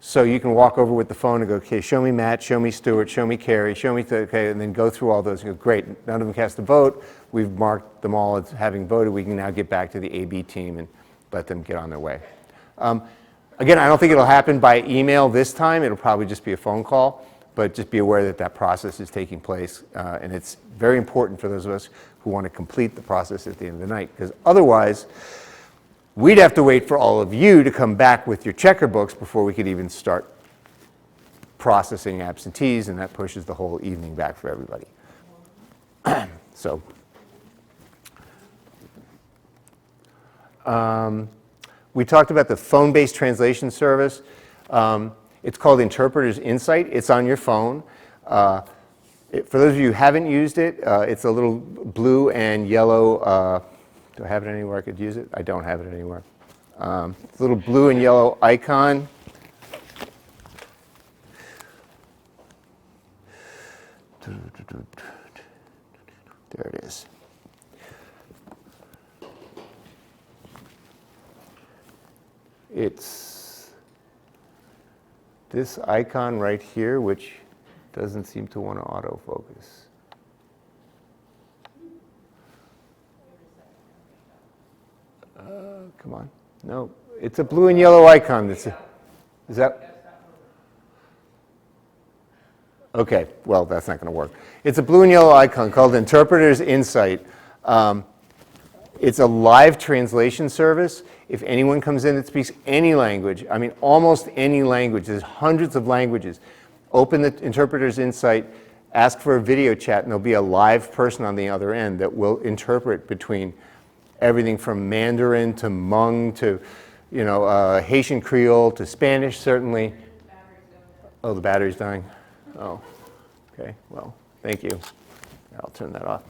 So you can walk over with the phone and go, okay, show me Matt, show me Stuart, show me Carrie, show me, okay, and then go through all those and go, great, none of them cast a vote. We've marked them all as having voted. We can now get back to the AB team and let them get on their way. Again, I don't think it'll happen by email this time. It'll probably just be a phone call, but just be aware that that process is taking place. And it's very important for those of us who want to complete the process at the end of the night, because otherwise, we'd have to wait for all of you to come back with your checker books before we could even start processing absentees, and that pushes the whole evening back for everybody. So, we talked about the phone-based translation service. It's called Interpreter's Insight. It's on your phone. For those of you who haven't used it, it's a little blue and yellow. Do I have it anywhere I could use it? I don't have it anywhere. It's a little blue and yellow icon. There it is. It's this icon right here, which doesn't seem to want to autofocus. Come on. No, it's a blue and yellow icon. Is that? Okay, well, that's not going to work. It's a blue and yellow icon called Interpreter's Insight. It's a live translation service. If anyone comes in that speaks any language, I mean almost any language, there's hundreds of languages, open the Interpreter's Insight, ask for a video chat, and there'll be a live person on the other end that will interpret between everything from Mandarin to Hmong to, Haitian Creole to Spanish, certainly. Oh, the battery's dying. Oh, okay, well, thank you. I'll turn that off.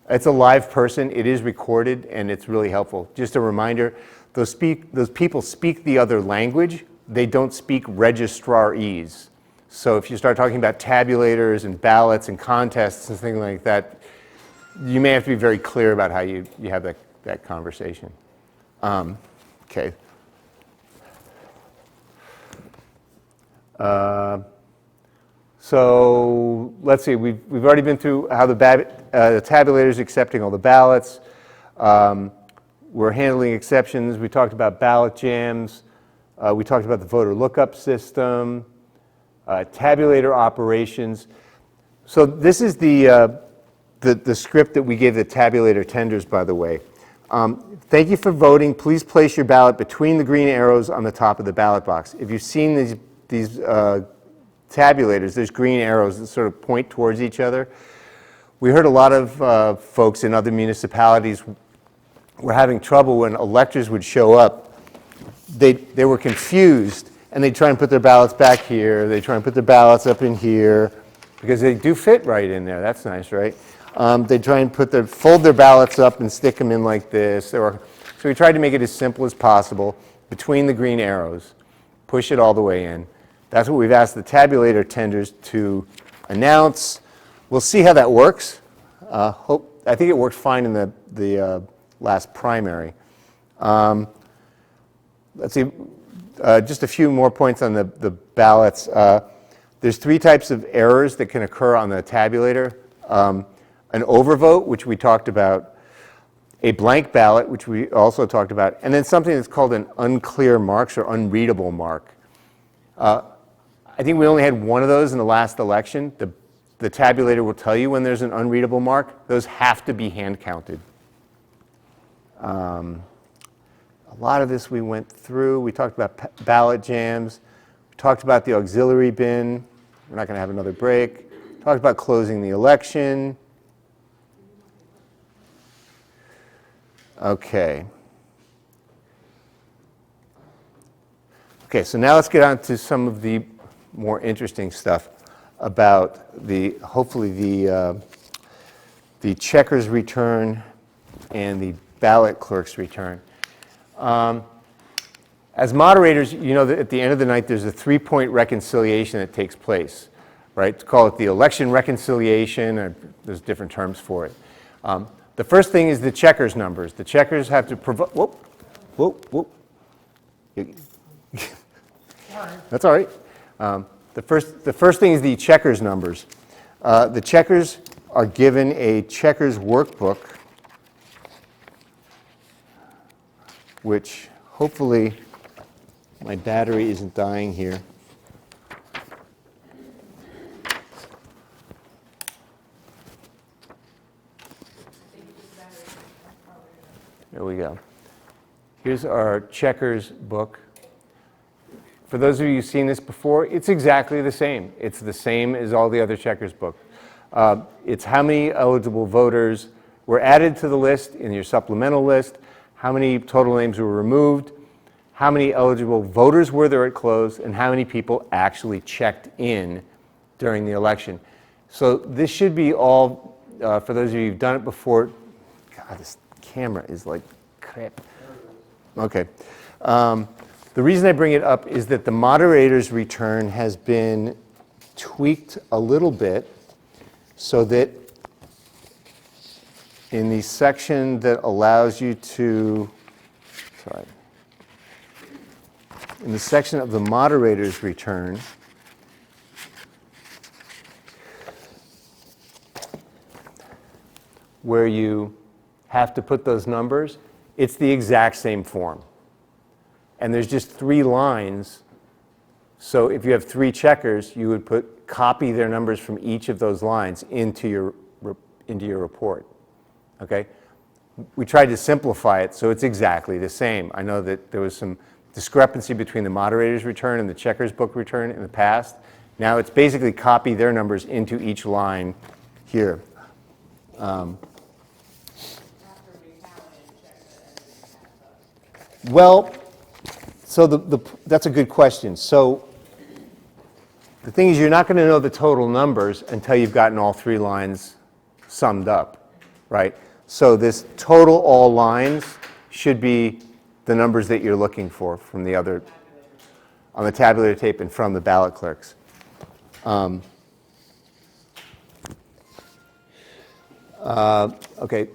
It's a live person, it is recorded, and it's really helpful. Just a reminder, those people speak the other language, they don't speak registrarese. So if you start talking about tabulators and ballots and contests and things like that, you may have to be very clear about how you have that conversation. Okay. So let's see, we've already been through how the tabulator is accepting all the ballots. We're handling exceptions. We talked about ballot jams. We talked about the voter lookup system, tabulator operations. So this is the script that we gave the tabulator tenders, by the way. Thank you for voting. Please place your ballot between the green arrows on the top of the ballot box. If you've seen these tabulators, there's green arrows that sort of point towards each other. We heard a lot of folks in other municipalities were having trouble when electors would show up. They were confused, and they'd try and put their ballots back here. They'd try and put their ballots up in here, because they do fit right in there. That's nice, right? They'd try and fold their ballots up and stick them in like this. So we tried to make it as simple as possible between the green arrows, push it all the way in. That's what we've asked the tabulator tenders to announce. We'll see how that works. I think it worked fine in the last primary. Let's see, just a few more points on the ballots. There's three types of errors that can occur on the tabulator. An overvote, which we talked about, a blank ballot, which we also talked about, and then something that's called an unclear marks or unreadable mark. I think we only had one of those in the last election. The tabulator will tell you when there's an unreadable mark. Those have to be hand counted. A lot of this we went through. We talked about ballot jams. We talked about the auxiliary bin. We're not going to have another break. Talked about closing the election. Okay. Okay, so now let's get on to some of the more interesting stuff about hopefully the checker's return and the ballot clerk's return. As moderators, you know that at the end of the night there's a 3-point reconciliation that takes place, right? Call it the election reconciliation, or there's different terms for it. The first thing is the checkers numbers. The checkers have to provide, whoop. That's all right. The first thing is the checkers numbers. The checkers are given a checkers workbook, which hopefully my battery isn't dying here. There we go. Here's our checkers book. For those of you who've seen this before, it's exactly the same. It's the same as all the other checkers book. It's how many eligible voters were added to the list in your supplemental list, how many total names were removed, how many eligible voters were there at close, and how many people actually checked in during the election. So this should be all, for those of you who've done it before. God, this camera is like crap. Okay. The reason I bring it up is that the moderator's return has been tweaked a little bit. so that in the section that allows you to, sorry, in the section of the moderator's return, where you have to put those numbers, it's the exact same form. And there's just 3 lines. So if you have 3 checkers, you would copy their numbers from each of those lines into your report. Okay? We tried to simplify it so it's exactly the same. I know that there was some discrepancy between the moderator's return and the checkers book return in the past. Now it's basically copy their numbers into each line here. Well, so that's a good question. So the thing is, you're not going to know the total numbers until you've gotten all 3 lines summed up, right? So this total all lines should be the numbers that you're looking for from the other, on the tabulator tape and from the ballot clerks. Okay.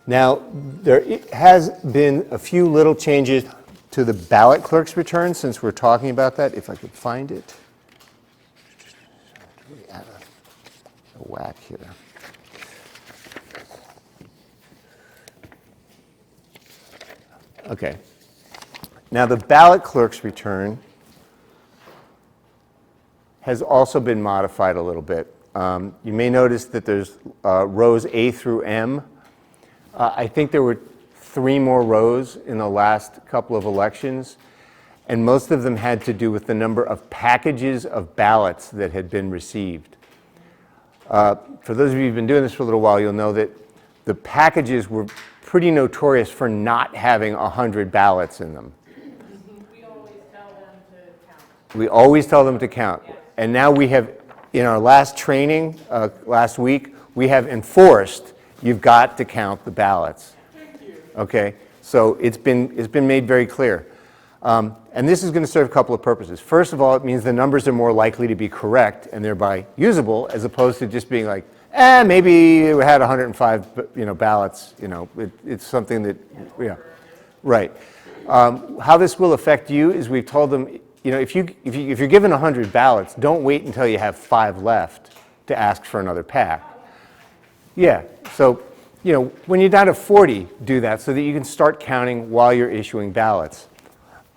Now, there has been a few little changes to the ballot clerk's return since we're talking about that, if I could find it. Really out of whack here. Okay. Now, the ballot clerk's return has also been modified a little bit. You may notice that there's rows A through M. I think there were 3 more rows in the last couple of elections, and most of them had to do with the number of packages of ballots that had been received. For those of you who've been doing this for a little while, you'll know that the packages were pretty notorious for not having 100 ballots in them. We always tell them to count. We always tell them to count. And now we have, in our last training last week, we have enforced you've got to count the ballots. Okay, so it's been made very clear. And this is going to serve a couple of purposes. First of all, it means the numbers are more likely to be correct and thereby usable, as opposed to just being like, maybe we had 105, ballots. It's something that, yeah, right. How this will affect you is we've told them, if you're given 100 ballots, don't wait until you have 5 left to ask for another pack. Yeah, so, when you're down to 40, do that so that you can start counting while you're issuing ballots.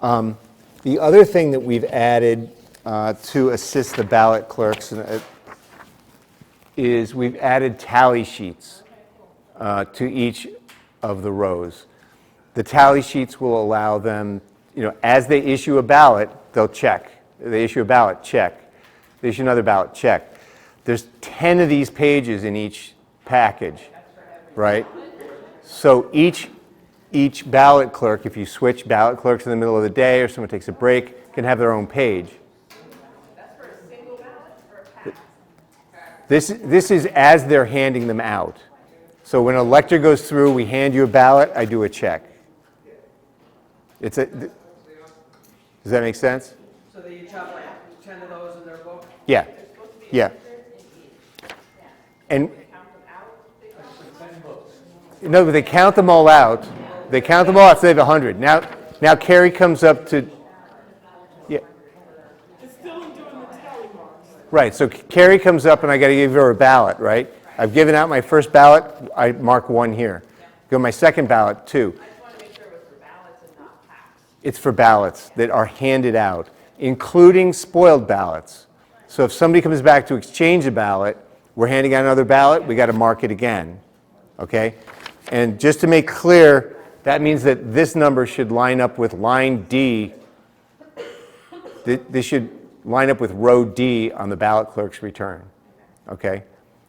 The other thing that we've added to assist the ballot clerks is we've added tally sheets to each of the rows. The tally sheets will allow them, as they issue a ballot, they'll check. They issue a ballot, check. They issue another ballot, check. There's 10 of these pages in each package, right? So each ballot clerk, if you switch ballot clerks in the middle of the day or someone takes a break, can have their own page. That's for a single ballot or a pack? This is as they're handing them out. So when an elector goes through, we hand you a ballot, I do a check. Does that make sense? So that you chop like 10 of those in their book? Yeah. Yeah. And no, but they count them all out. They count them all out, so they have 100. Now Carrie comes up to, yeah. It's still doing the tally marks. Right, so Carrie comes up and I got to give her a ballot, right? I've given out my first ballot, I mark 1 here. Go my second ballot, 2. I just want to make sure it was for ballots and not packs. It's for ballots that are handed out, including spoiled ballots. So if somebody comes back to exchange a ballot, we're handing out another ballot, we got to mark it again, okay? And just to make clear, that means that this number should line up with line D. This should line up with row D on the ballot clerk's return, okay?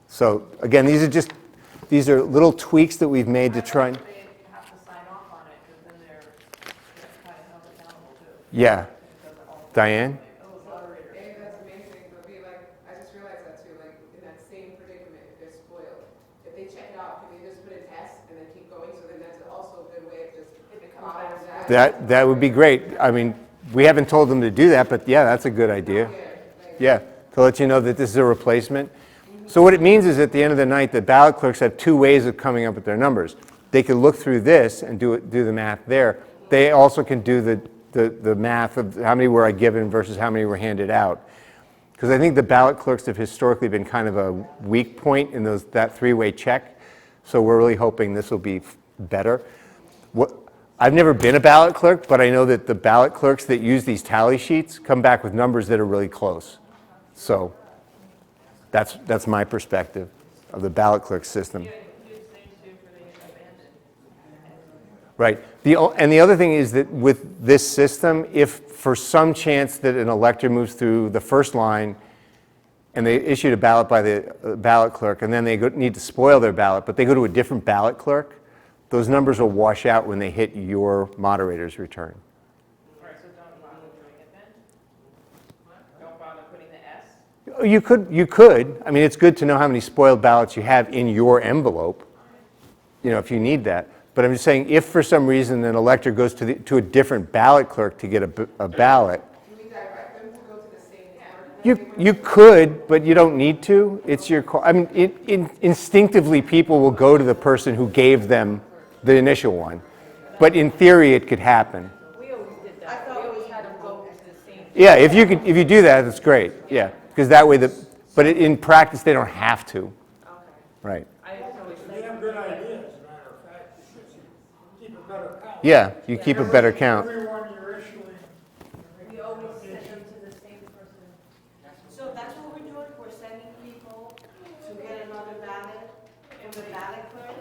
So again, these are little tweaks that we've made to try and... They have to sign off on it, because then they're kind of held accountable too. Yeah. Diane? Hey, that's amazing, but I just realized that too, like, in that same predicament, if they're spoiled, if they check it out, can they just put a test and then keep going? So then that's also a good way of just monitoring that. That would be great. I mean, we haven't told them to do that, but yeah, that's a good idea. Yeah, to let you know that this is a replacement. So what it means is at the end of the night, the ballot clerks have two ways of coming up with their numbers. They can look through this and do the math there. They also can do the math of how many were I given versus how many were handed out. Because I think the ballot clerks have historically been kind of a weak point in that three-way check. So we're really hoping this will be better. I've never been a ballot clerk, but I know that the ballot clerks that use these tally sheets come back with numbers that are really close. So that's my perspective of the ballot clerk system. Right. And the other thing is that with this system, if for some chance that an elector moves through the first line and they issued a ballot by the ballot clerk and then they need to spoil their ballot, but they go to a different ballot clerk, those numbers will wash out when they hit your moderator's return. All right, so don't bother doing it then? Don't bother putting the S? You could. I mean, it's good to know how many spoiled ballots you have in your envelope, if you need that. But I'm just saying, if for some reason an elector goes to a different ballot clerk to get a ballot, Can we direct them to go to the same clerk? you could, but you don't need to. It's your call. I mean, instinctively, people will go to the person who gave them the initial one. But in theory, it could happen. We always did that. We always had them go to the same. Yeah, if you do that, that's great. Yeah, because that way but in practice, they don't have to. Okay. Right. I just always They have good ideas, as a matter of fact. Keep a better count. Yeah, you keep a better count. Everyone you're issuing. We always send them to the same person. So that's what we're doing, we're sending people to get another ballot from the ballot clerk,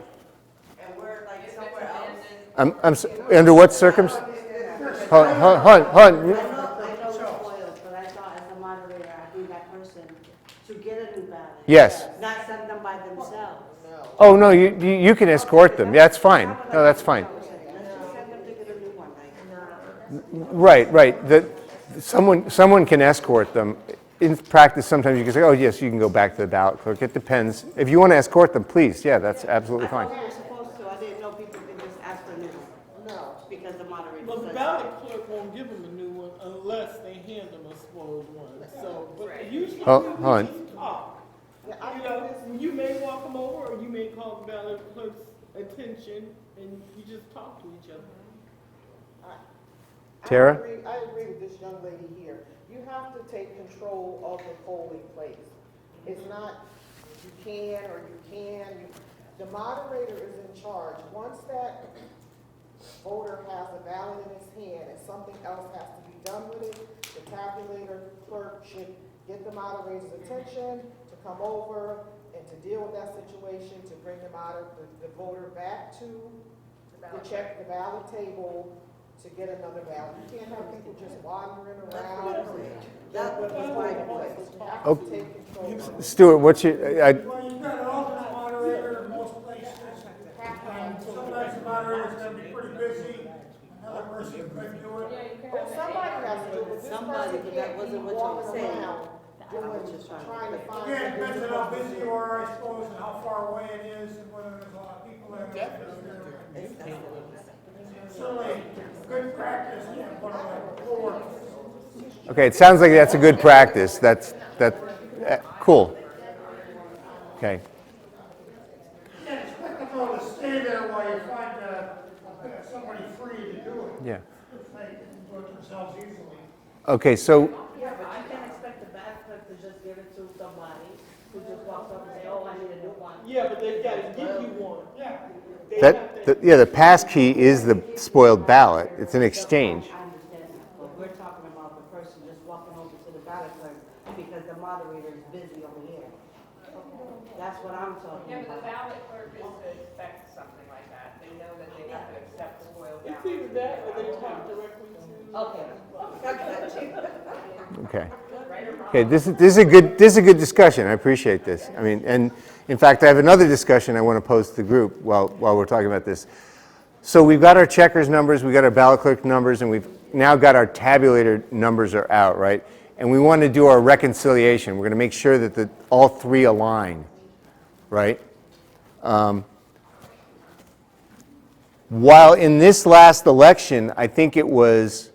and we're like somewhere else. Under what circumstances? Hold on. I know it's spoiled, but I thought as a moderator, I need that person to get a new ballot. Yes. Not send them by themselves. Oh, no, you can escort them. Yeah, that's fine. No, that's fine. Let's just send them to get a new one, like. Right. Someone can escort them. In practice, sometimes you can say, oh, yes, you can go back to the ballot clerk. It depends. If you want to escort them, please. Yeah, that's absolutely fine. I thought we were supposed to, I didn't know people could just ask for a new one. No. Because the moderator Well, the said. ballot clerk won't give them a new one unless they hand them a spoiled one. So, but usually Hold we on. just talk. You may walk them over, or you may call the ballot clerk's attention, and you just talk to each other. Tara? I agree with this young lady here. You have to take control of the polling place. It's not you can or you can. The moderator is in charge. Once that voter has a ballot in his hand and something else has to be done with it, the tabulator clerk should get the moderator's attention to come over and to deal with that situation, to bring the voter back to the ballot table to get another ballot. You can't have people just wandering around. That was my point. You have to take control. Stuart, what's your... Well, you've got an alternate moderator in most places. And sometimes the moderator's gonna be pretty busy. Another person could do it. Well, somebody has to do it. This Somebody, person but that can't wasn't be what you were walking saying. around trying to find. Yeah, it depends on how busy you are, I suppose, and how far away it is, and whether there's a lot of people there. Certainly, good practice, yeah, but forward. Okay, it sounds like that's a good practice. That's cool. Okay. Yeah, expect them all to stay there while you find somebody free to do it. Yeah. They can do it themselves easily. Okay, so Yeah, but you can't expect the ballot clerk to just give it to somebody who just walks up and say, oh, I need a new one. Yeah, but they've got to give you one. Yeah. the pass key is the spoiled ballot. It's an exchange. I understand that, but we're talking about the person just walking over to the ballot clerk because the moderator is busy over here. That's what I'm talking Yeah, but the about. ballot clerk is to expect something like that. They know that they have to accept the spoiled ballot. It's either that or they talk directly to. Okay. Okay. Okay, this is a good discussion. I appreciate this. I mean, and in fact, I have another discussion I want to pose to the group while we're talking about this. So we've got our checkers numbers, we've got our ballot clerk numbers, and we've now got our tabulator numbers are out, right? And we want to do our reconciliation. We're going to make sure that all three align, right? While in this last election, I think it was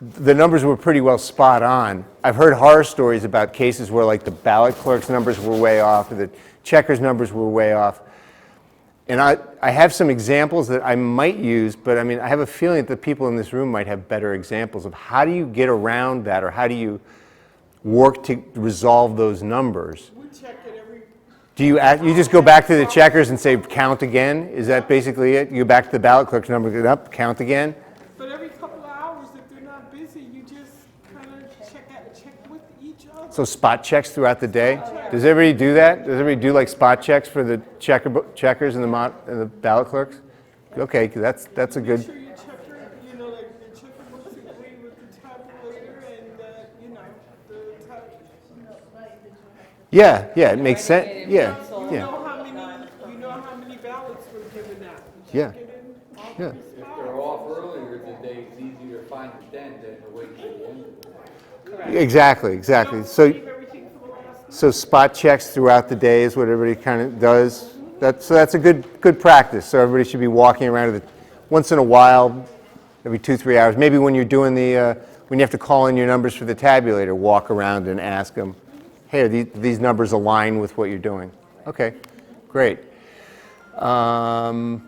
the numbers were pretty well spot on. I've heard horror stories about cases where like the ballot clerk's numbers were way off, or the checker's numbers were way off. And I have some examples that I might use, but I mean, I have a feeling that the people in this room might have better examples of how do you get around that, or how do you work to resolve those numbers. We check it every. Do you just go back to the checkers and say count again? Is that basically it? You go back to the ballot clerk's number, get up, count again? But every couple of hours, if they're not busy, you just kind of check with each other. So spot checks throughout the day? Does everybody do that? Does everybody do like spot checks for the checkers and the ballot clerks? Okay, that's a good. Make sure your checker, you know, like the checker looks agree with the tabulator and that, you know, the tab. Yeah, it makes sense. Yeah, You yeah, know how many ballots were given out. yeah, yeah. If they're off earlier in the day, it's easier to find it then than to wait till the end of the day. Exactly. So spot checks throughout the day is what everybody kind of does. That's a good practice. So everybody should be walking around once in a while, every 2-3 hours. Maybe when you're doing when you have to call in your numbers for the tabulator, walk around and ask them, hey, are these numbers align with what you're doing? Okay, great. I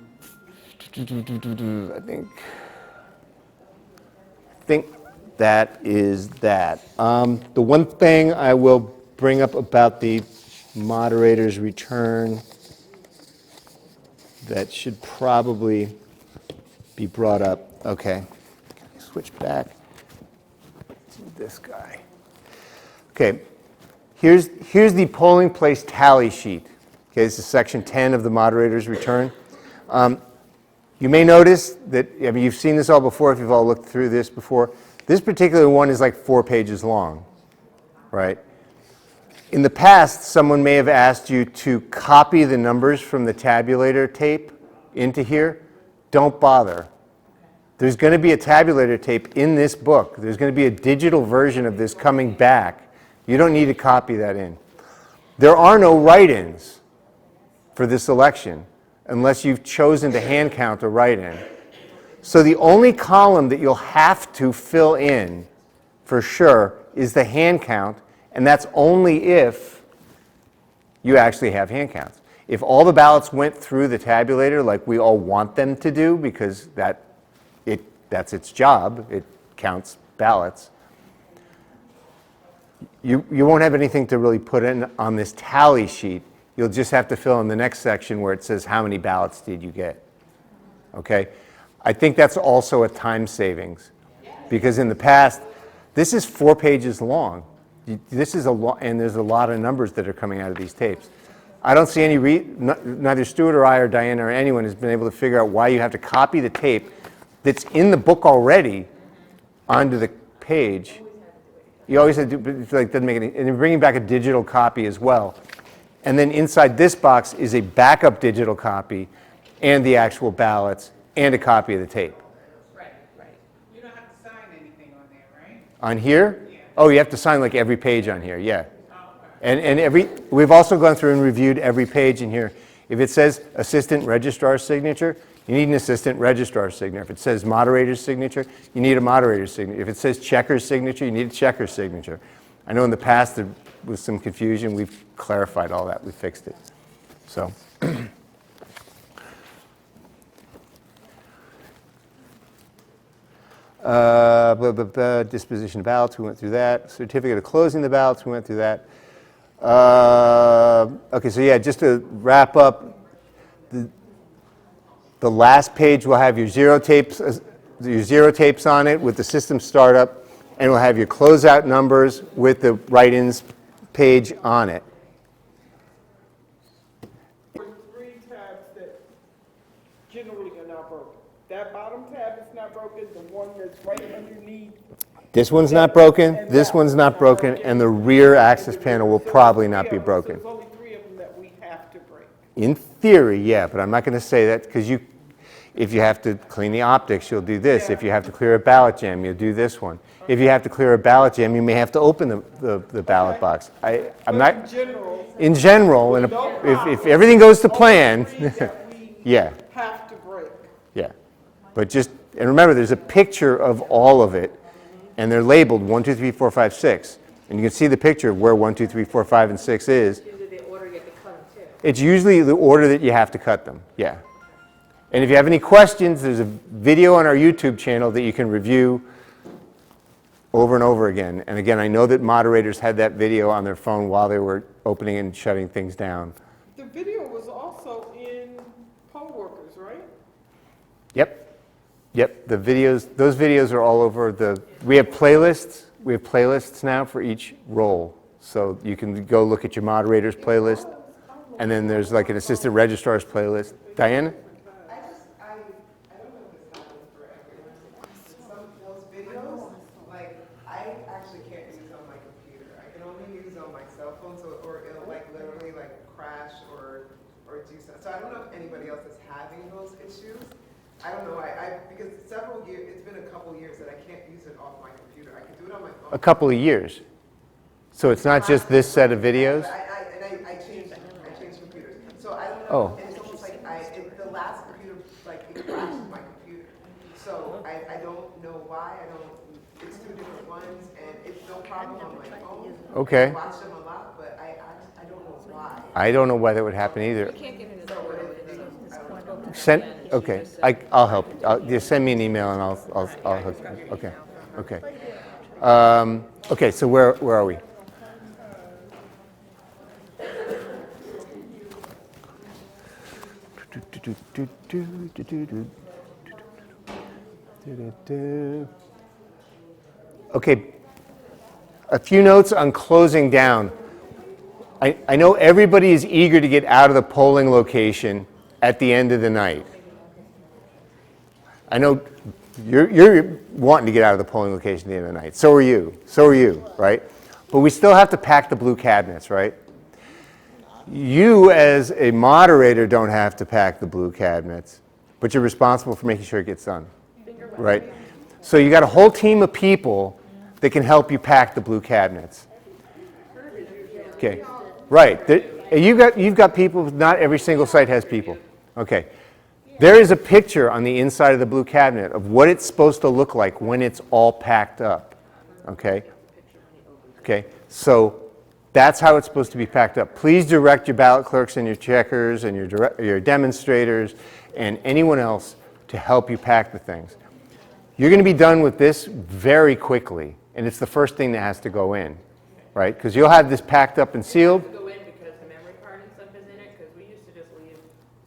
think that is that. The one thing I will bring up about the moderator's return that should probably be brought up. Okay, switch back to this guy. Okay, here's the polling place tally sheet. Okay, this is section 10 of the moderator's return. You may notice that, I mean, you've seen this all before if you've all looked through this before. This particular one is like 4 pages long, right? In the past, someone may have asked you to copy the numbers from the tabulator tape into here. Don't bother. There's going to be a tabulator tape in this book. There's going to be a digital version of this coming back. You don't need to copy that in. There are no write-ins for this election unless you've chosen to hand count a write-in. So the only column that you'll have to fill in for sure is the hand count, and that's only if you actually have hand counts. If all the ballots went through the tabulator like we all want them to do, because that's its job, it counts ballots, you won't have anything to really put in on this tally sheet. You'll just have to fill in the next section where it says how many ballots did you get. Okay? I think that's also a time savings, because in the past, this is 4 pages long. This is and there's a lot of numbers that are coming out of these tapes. I don't see neither Stuart or I or Diana or anyone has been able to figure out why you have to copy the tape that's in the book already onto the page. You always have to do, it's like, doesn't make any, and you're bringing back a digital copy as well. And then inside this box is a backup digital copy and the actual ballots and a copy of the tape. Right. You don't have to sign anything on there, right? On here? Yeah. Oh, you have to sign like every page on here, yeah. Oh, okay. And we've also gone through and reviewed every page in here. If it says assistant registrar's signature, you need an assistant registrar's signature. If it says moderator's signature, you need a moderator's signature. If it says checker's signature, you need a checker's signature. I know in the past there was some confusion. We've clarified all that. We fixed it. So. Disposition of ballots, we went through that. Certificate of closing the ballots, we went through that. Okay, so yeah, just to wrap up, the last page will have your zero tapes on it with the system startup, and we'll have your closeout numbers with the write-ins page on it. There are 3 tabs that generally are not broken. That bottom tab is not broken, the one that's right underneath. This one's not broken, this one's not broken, and the rear access panel will probably not be broken. There's only 3 of them that we have to break. In theory, yeah, but I'm not going to say that because if you have to clean the optics, you'll do this. If you have to clear a ballot jam, you'll do this one. If you have to clear a ballot jam, you may have to open the ballot box. I'm not. In general, and if everything goes to plan, yeah. Have to break. Yeah, but and remember, there's a picture of all of it and they're labeled 1, 2, 3, 4, 5, 6. And you can see the picture of where 1, 2, 3, 4, 5, and 6 is. Usually the order you have to cut them too. It's usually the order that you have to cut them, yeah. And if you have any questions, there's a video on our YouTube channel that you can review over and over again. And again, I know that moderators had that video on their phone while they were opening and shutting things down. The video was also in poll workers, right? Yep. Yep, the videos, those videos are all over we have playlists now for each role. So you can go look at your moderator's playlist, and then there's like an assistant registrar's playlist. Diana? I don't know if this happens for everyone. Some of those videos, like, I actually can't use on my computer. I can only use on my cell phone, or it'll like literally like crash or do something. So I don't know if anybody else is having those issues. I don't know, because several years, it's been a couple years that I can't use it off my computer. I can do it on my phone. A couple of years. So it's not just this set of videos? I changed computers. So I don't know, Oh. and it's almost like the last computer, like it crashed my computer. So I don't know why, it's two different ones, and it's no problem on my phone. Okay. I watch them a lot, but I don't know why. I don't know why that would happen either. Can't get into the Okay, I'll help. Just send me an email and I'll hook you. Okay, okay. Okay, so where are we? Okay, a few notes on closing down. I know everybody is eager to get out of the polling location at the end of the night. I know you're wanting to get out of the polling location at the end of the night. So are you, right? But we still have to pack the blue cabinets, right? You as a moderator don't have to pack the blue cabinets, but you're responsible for making sure it gets done, right? So you got a whole team of people that can help you pack the blue cabinets. Okay, right. You've got people, not every single site has people. Okay. There is a picture on the inside of the blue cabinet of what it's supposed to look like when it's all packed up. Okay? Okay, so that's how it's supposed to be packed up. Please direct your ballot clerks and your checkers and your demonstrators and anyone else to help you pack the things. You're going to be done with this very quickly, and it's the first thing that has to go in, right? Because you'll have this packed up and sealed. Go in because the memory card and stuff is in it, because we used to just leave,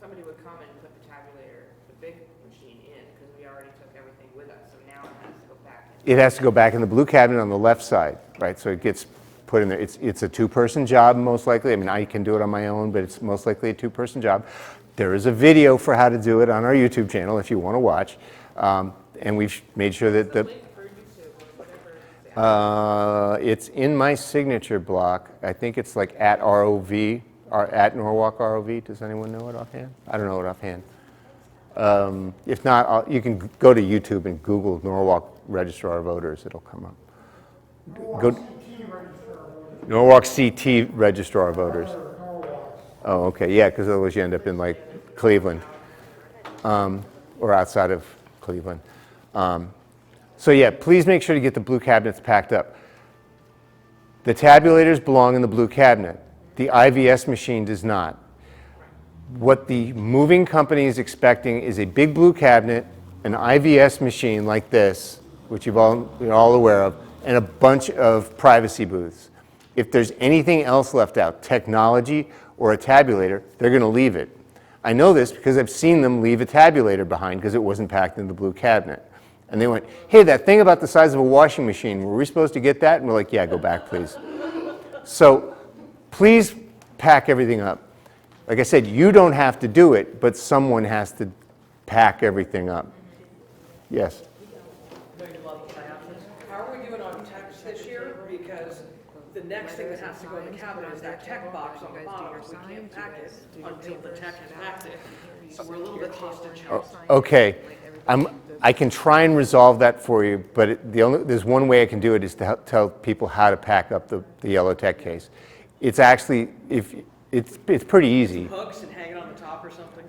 somebody would come and put the tabulator, the big machine in, because we already took everything with us, so now it has to go back in. It has to go back in the blue cabinet on the left side, right? So it gets put in there. It's a two-person job, most likely. I mean, I can do it on my own, but it's most likely a two-person job. There is a video for how to do it on our YouTube channel if you want to watch. And we've made sure that it's in my signature block. I think it's like at ROV, or at Norwalk ROV. Does anyone know it offhand? I don't know it offhand. If not, you can go to YouTube and Google Norwalk Registrar of Voters. It'll come up. Norwalk CT Registrar of Voters. Oh, okay, yeah, because otherwise you end up in like Cleveland or outside of Cleveland. So yeah, please make sure to get the blue cabinets packed up. The tabulators belong in the blue cabinet. The IVS machine does not. What the moving company is expecting is a big blue cabinet, an IVS machine like this, which you're all aware of, and a bunch of privacy booths. If there's anything else left out, technology or a tabulator, they're going to leave it. I know this because I've seen them leave a tabulator behind because it wasn't packed in the blue cabinet. And they went, hey, that thing about the size of a washing machine, were we supposed to get that? And we're like, yeah, go back, please. So please pack everything up. Like I said, you don't have to do it, but someone has to pack everything up. Yes? How are we doing on text this year? Because the next thing that has to go in the cabinet is that tech box on the bottom. We can't pack it until the tech has packed it. So we're a little bit hostage. Okay. I can try and resolve that for you, but there's one way I can do it is to tell people how to pack up the yellow tech case. It's actually, it's pretty easy. Hooks and hang it on the top or something.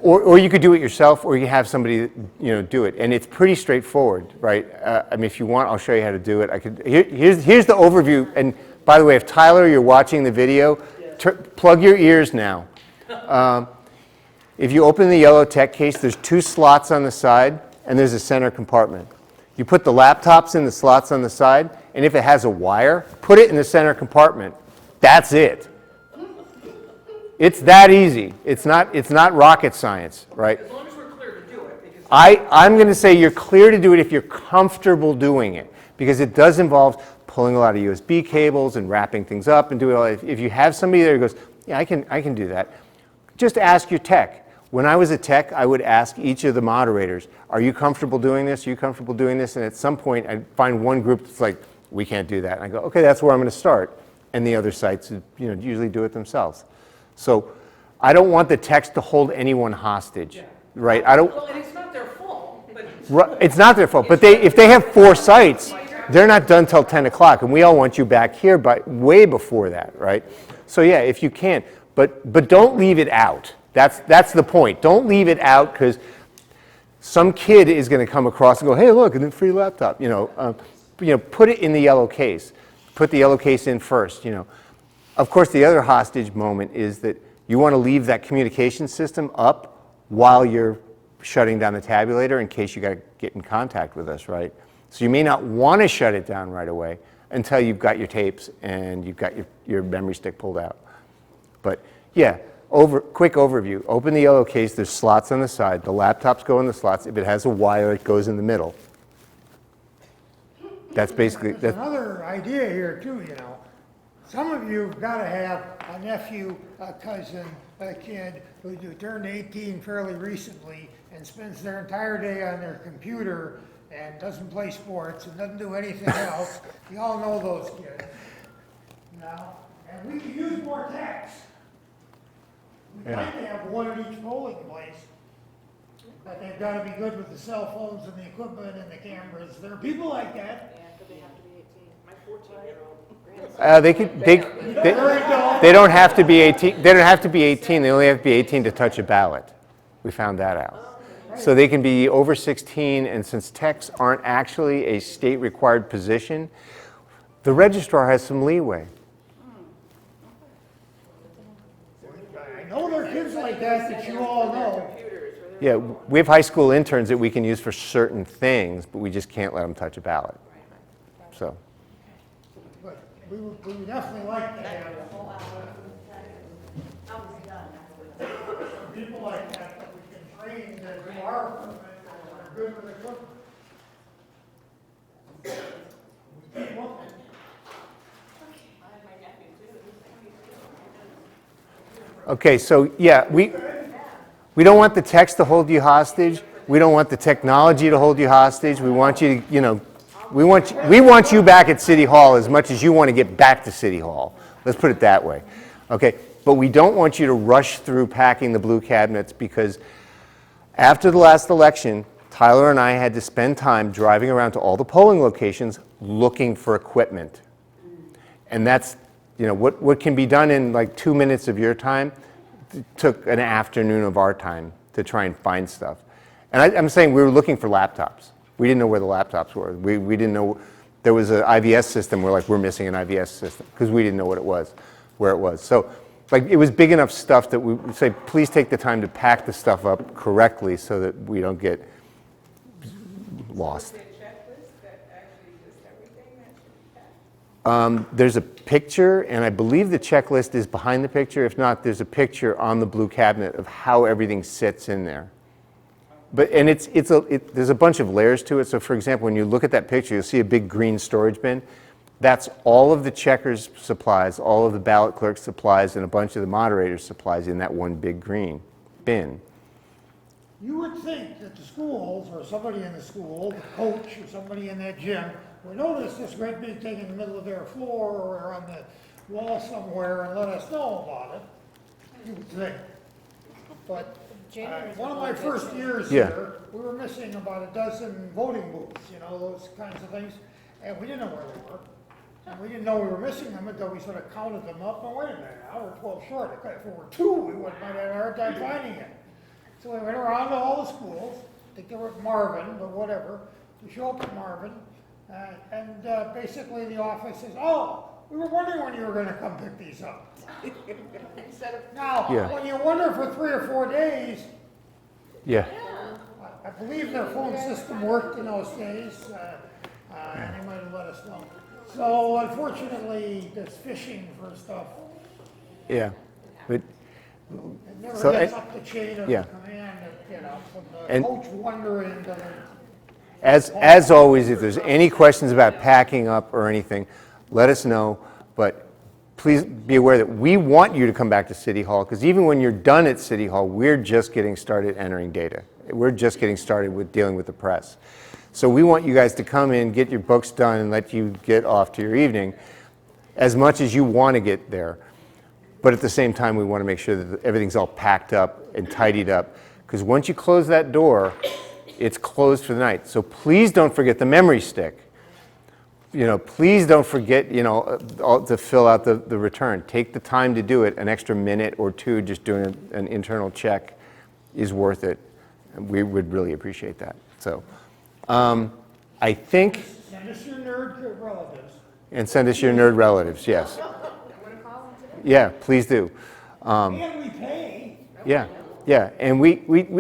Or you could do it yourself, or you have somebody, do it, and it's pretty straightforward, right? I mean, if you want, I'll show you how to do it. Here's the overview. And by the way, if Tyler, you're watching the video, plug your ears now. If you open the yellow tech case, there's 2 slots on the side, and there's a center compartment. You put the laptops in the slots on the side, and if it has a wire, put it in the center compartment. That's it. It's that easy. It's not rocket science, right? As long as we're clear to do it, because. I'm going to say you're clear to do it if you're comfortable doing it, because it does involve pulling a lot of USB cables and wrapping things up and doing all that. If you have somebody there who goes, yeah, I can do that, just ask your tech. When I was a tech, I would ask each of the moderators, are you comfortable doing this? Are you comfortable doing this? And at some point, I'd find one group that's like, we can't do that. And I go, okay, that's where I'm going to start. And the other sites, usually do it themselves. So I don't want the techs to hold anyone hostage, right? Well, and it's not their fault, but. It's not their fault, but if they have 4 sites, they're not done till 10 o'clock, and we all want you back here way before that, right? So yeah, if you can, but don't leave it out. That's the point. Don't leave it out, because some kid is going to come across and go, hey, look, a free laptop. Put it in the yellow case. Put the yellow case in first. Of course, the other hostage moment is that you want to leave that communication system up while you're shutting down the tabulator in case you got to get in contact with us, right? So you may not want to shut it down right away until you've got your tapes and you've got your memory stick pulled out. But yeah, quick overview. Open the yellow case. There's slots on the side. The laptops go in the slots. If it has a wire, it goes in the middle. That's basically. There's another idea here too, Some of you have got to have a nephew, a cousin, a kid who turned 18 fairly recently and spends their entire day on their computer and doesn't play sports and doesn't do anything else. You all know those kids. And we could use more techs. We'd like to have one at each polling place, but they've got to be good with the cell phones and the equipment and the cameras. There are people like that. Yeah, but they have to be 18. My 14-year-old. They don't have to be 18. They don't have to be 18. They only have to be 18 to touch a ballot. We found that out. So they can be over 16, and since techs aren't actually a state-required position, the registrar has some leeway. I know there are kids like that you all know. Yeah, we have high school interns that we can use for certain things, but we just can't let them touch a ballot. So. But we would definitely like to have people like that we can train that do our equipment and are good with equipment. We keep looking. Okay, so yeah, we don't want the text to hold you hostage. We don't want the technology to hold you hostage. We want you to, we want you back at City Hall as much as you want to get back to City Hall. Let's put it that way. Okay, but we don't want you to rush through packing the blue cabinets, because after the last election, Tyler and I had to spend time driving around to all the polling locations looking for equipment. And that's, what can be done in like 2 minutes of your time took an afternoon of our time to try and find stuff. And I'm saying we were looking for laptops. We didn't know where the laptops were. We didn't know there was an IVS system. We're missing an IVS system because we didn't know what it was, where it was. So like it was big enough stuff that we would say, please take the time to pack the stuff up correctly so that we don't get lost. There's a picture, and I believe the checklist is behind the picture. If not, there's a picture on the blue cabinet of how everything sits in there. But, and there's a bunch of layers to it. So for example, when you look at that picture, you'll see a big green storage bin. That's all of the checkers supplies, all of the ballot clerk supplies, and a bunch of the moderators supplies in that one big green bin. You would think that the schools, or somebody in the school, the coach, or somebody in that gym, would notice this great big thing in the middle of their floor or on the wall somewhere and let us know about it. You would think. But one of my first years here, we were missing about a dozen voting booths, those kinds of things, and we didn't know where they were. And we didn't know we were missing them until we sort of counted them up. And wait a minute, now we're 12 short. If we were 2, we might have had a hard time finding it. So we went around to all the schools, I think they were at Marvin, but whatever, we show up at Marvin, and basically the office says, oh, we were wondering when you were gonna come pick these up. Now, Yeah. when you wonder for 3 or 4 days, Yeah. I believe their phone system worked in those days, and they might have let us know. So unfortunately, there's fishing for stuff. Yeah. But, It never So, gets up the chain of yeah. command, from the And- coach wondering to the. as always, if there's any questions about packing up or anything, let us know. But please be aware that we want you to come back to City Hall, because even when you're done at City Hall, we're just getting started entering data. We're just getting started with dealing with the press. So we want you guys to come in, get your books done, and let you get off to your evening as much as you want to get there. But at the same time, we want to make sure that everything's all packed up and tidied up, because once you close that door, it's closed for the night. So please don't forget the memory stick. Please don't forget, to fill out the return. Take the time to do it. An extra minute or two just doing an internal check is worth it. We would really appreciate that. So I think, Send us your nerd relatives. and send us your nerd relatives, yes. Yeah, please do. And we pay. Yeah, yeah, and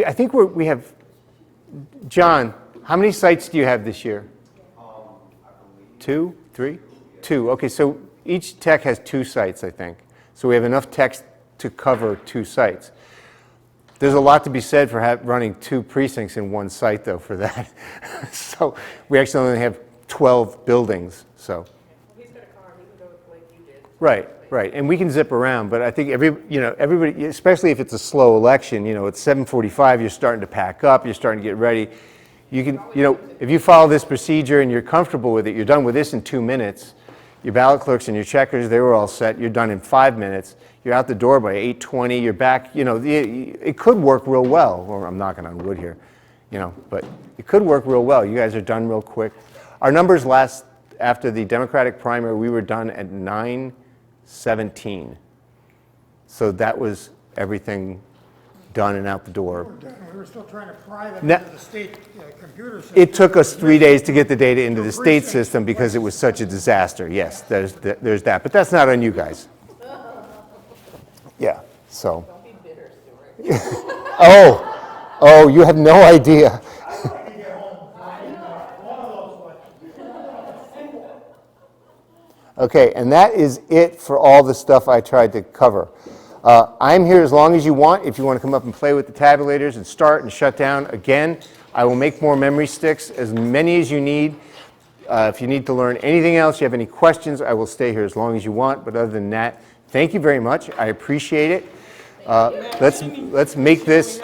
I think we have, John, how many sites do you have this year? 2, 3? 2, okay, so each tech has 2 sites, I think. So we have enough techs to cover 2 sites. There's a lot to be said for running 2 precincts in 1 site, though, for that. So we actually only have 12 buildings, so. Well, he's got a car, he can go like you did. Right, right, and we can zip around, but I think everybody, especially if it's a slow election, at 7:45, you're starting to pack up, you're starting to get ready. You can, if you follow this procedure and you're comfortable with it, you're done with this in 2 minutes. Your ballot clerks and your checkers, they were all set, you're done in 5 minutes. You're out the door by 8:20, you're back, it could work real well, or I'm knocking on wood here, but it could work real well. You guys are done real quick. Our numbers after the Democratic primary, we were done at 9:17. So that was everything done and out the door. We were still trying to pry them Now- into the state computer system. It took us 3 days to get the data into the state system because it was such a disaster. Yes, there's that, but that's not on you guys. Yeah, so. Don't be bitter, Stuart. Oh, you have no idea. Okay, and that is it for all the stuff I tried to cover. I'm here as long as you want. If you want to come up and play with the tabulators and start and shut down, again, I will make more memory sticks, as many as you need. If you need to learn anything else, you have any questions, I will stay here as long as you want. But other than that, thank you very much. I appreciate it. Let's make this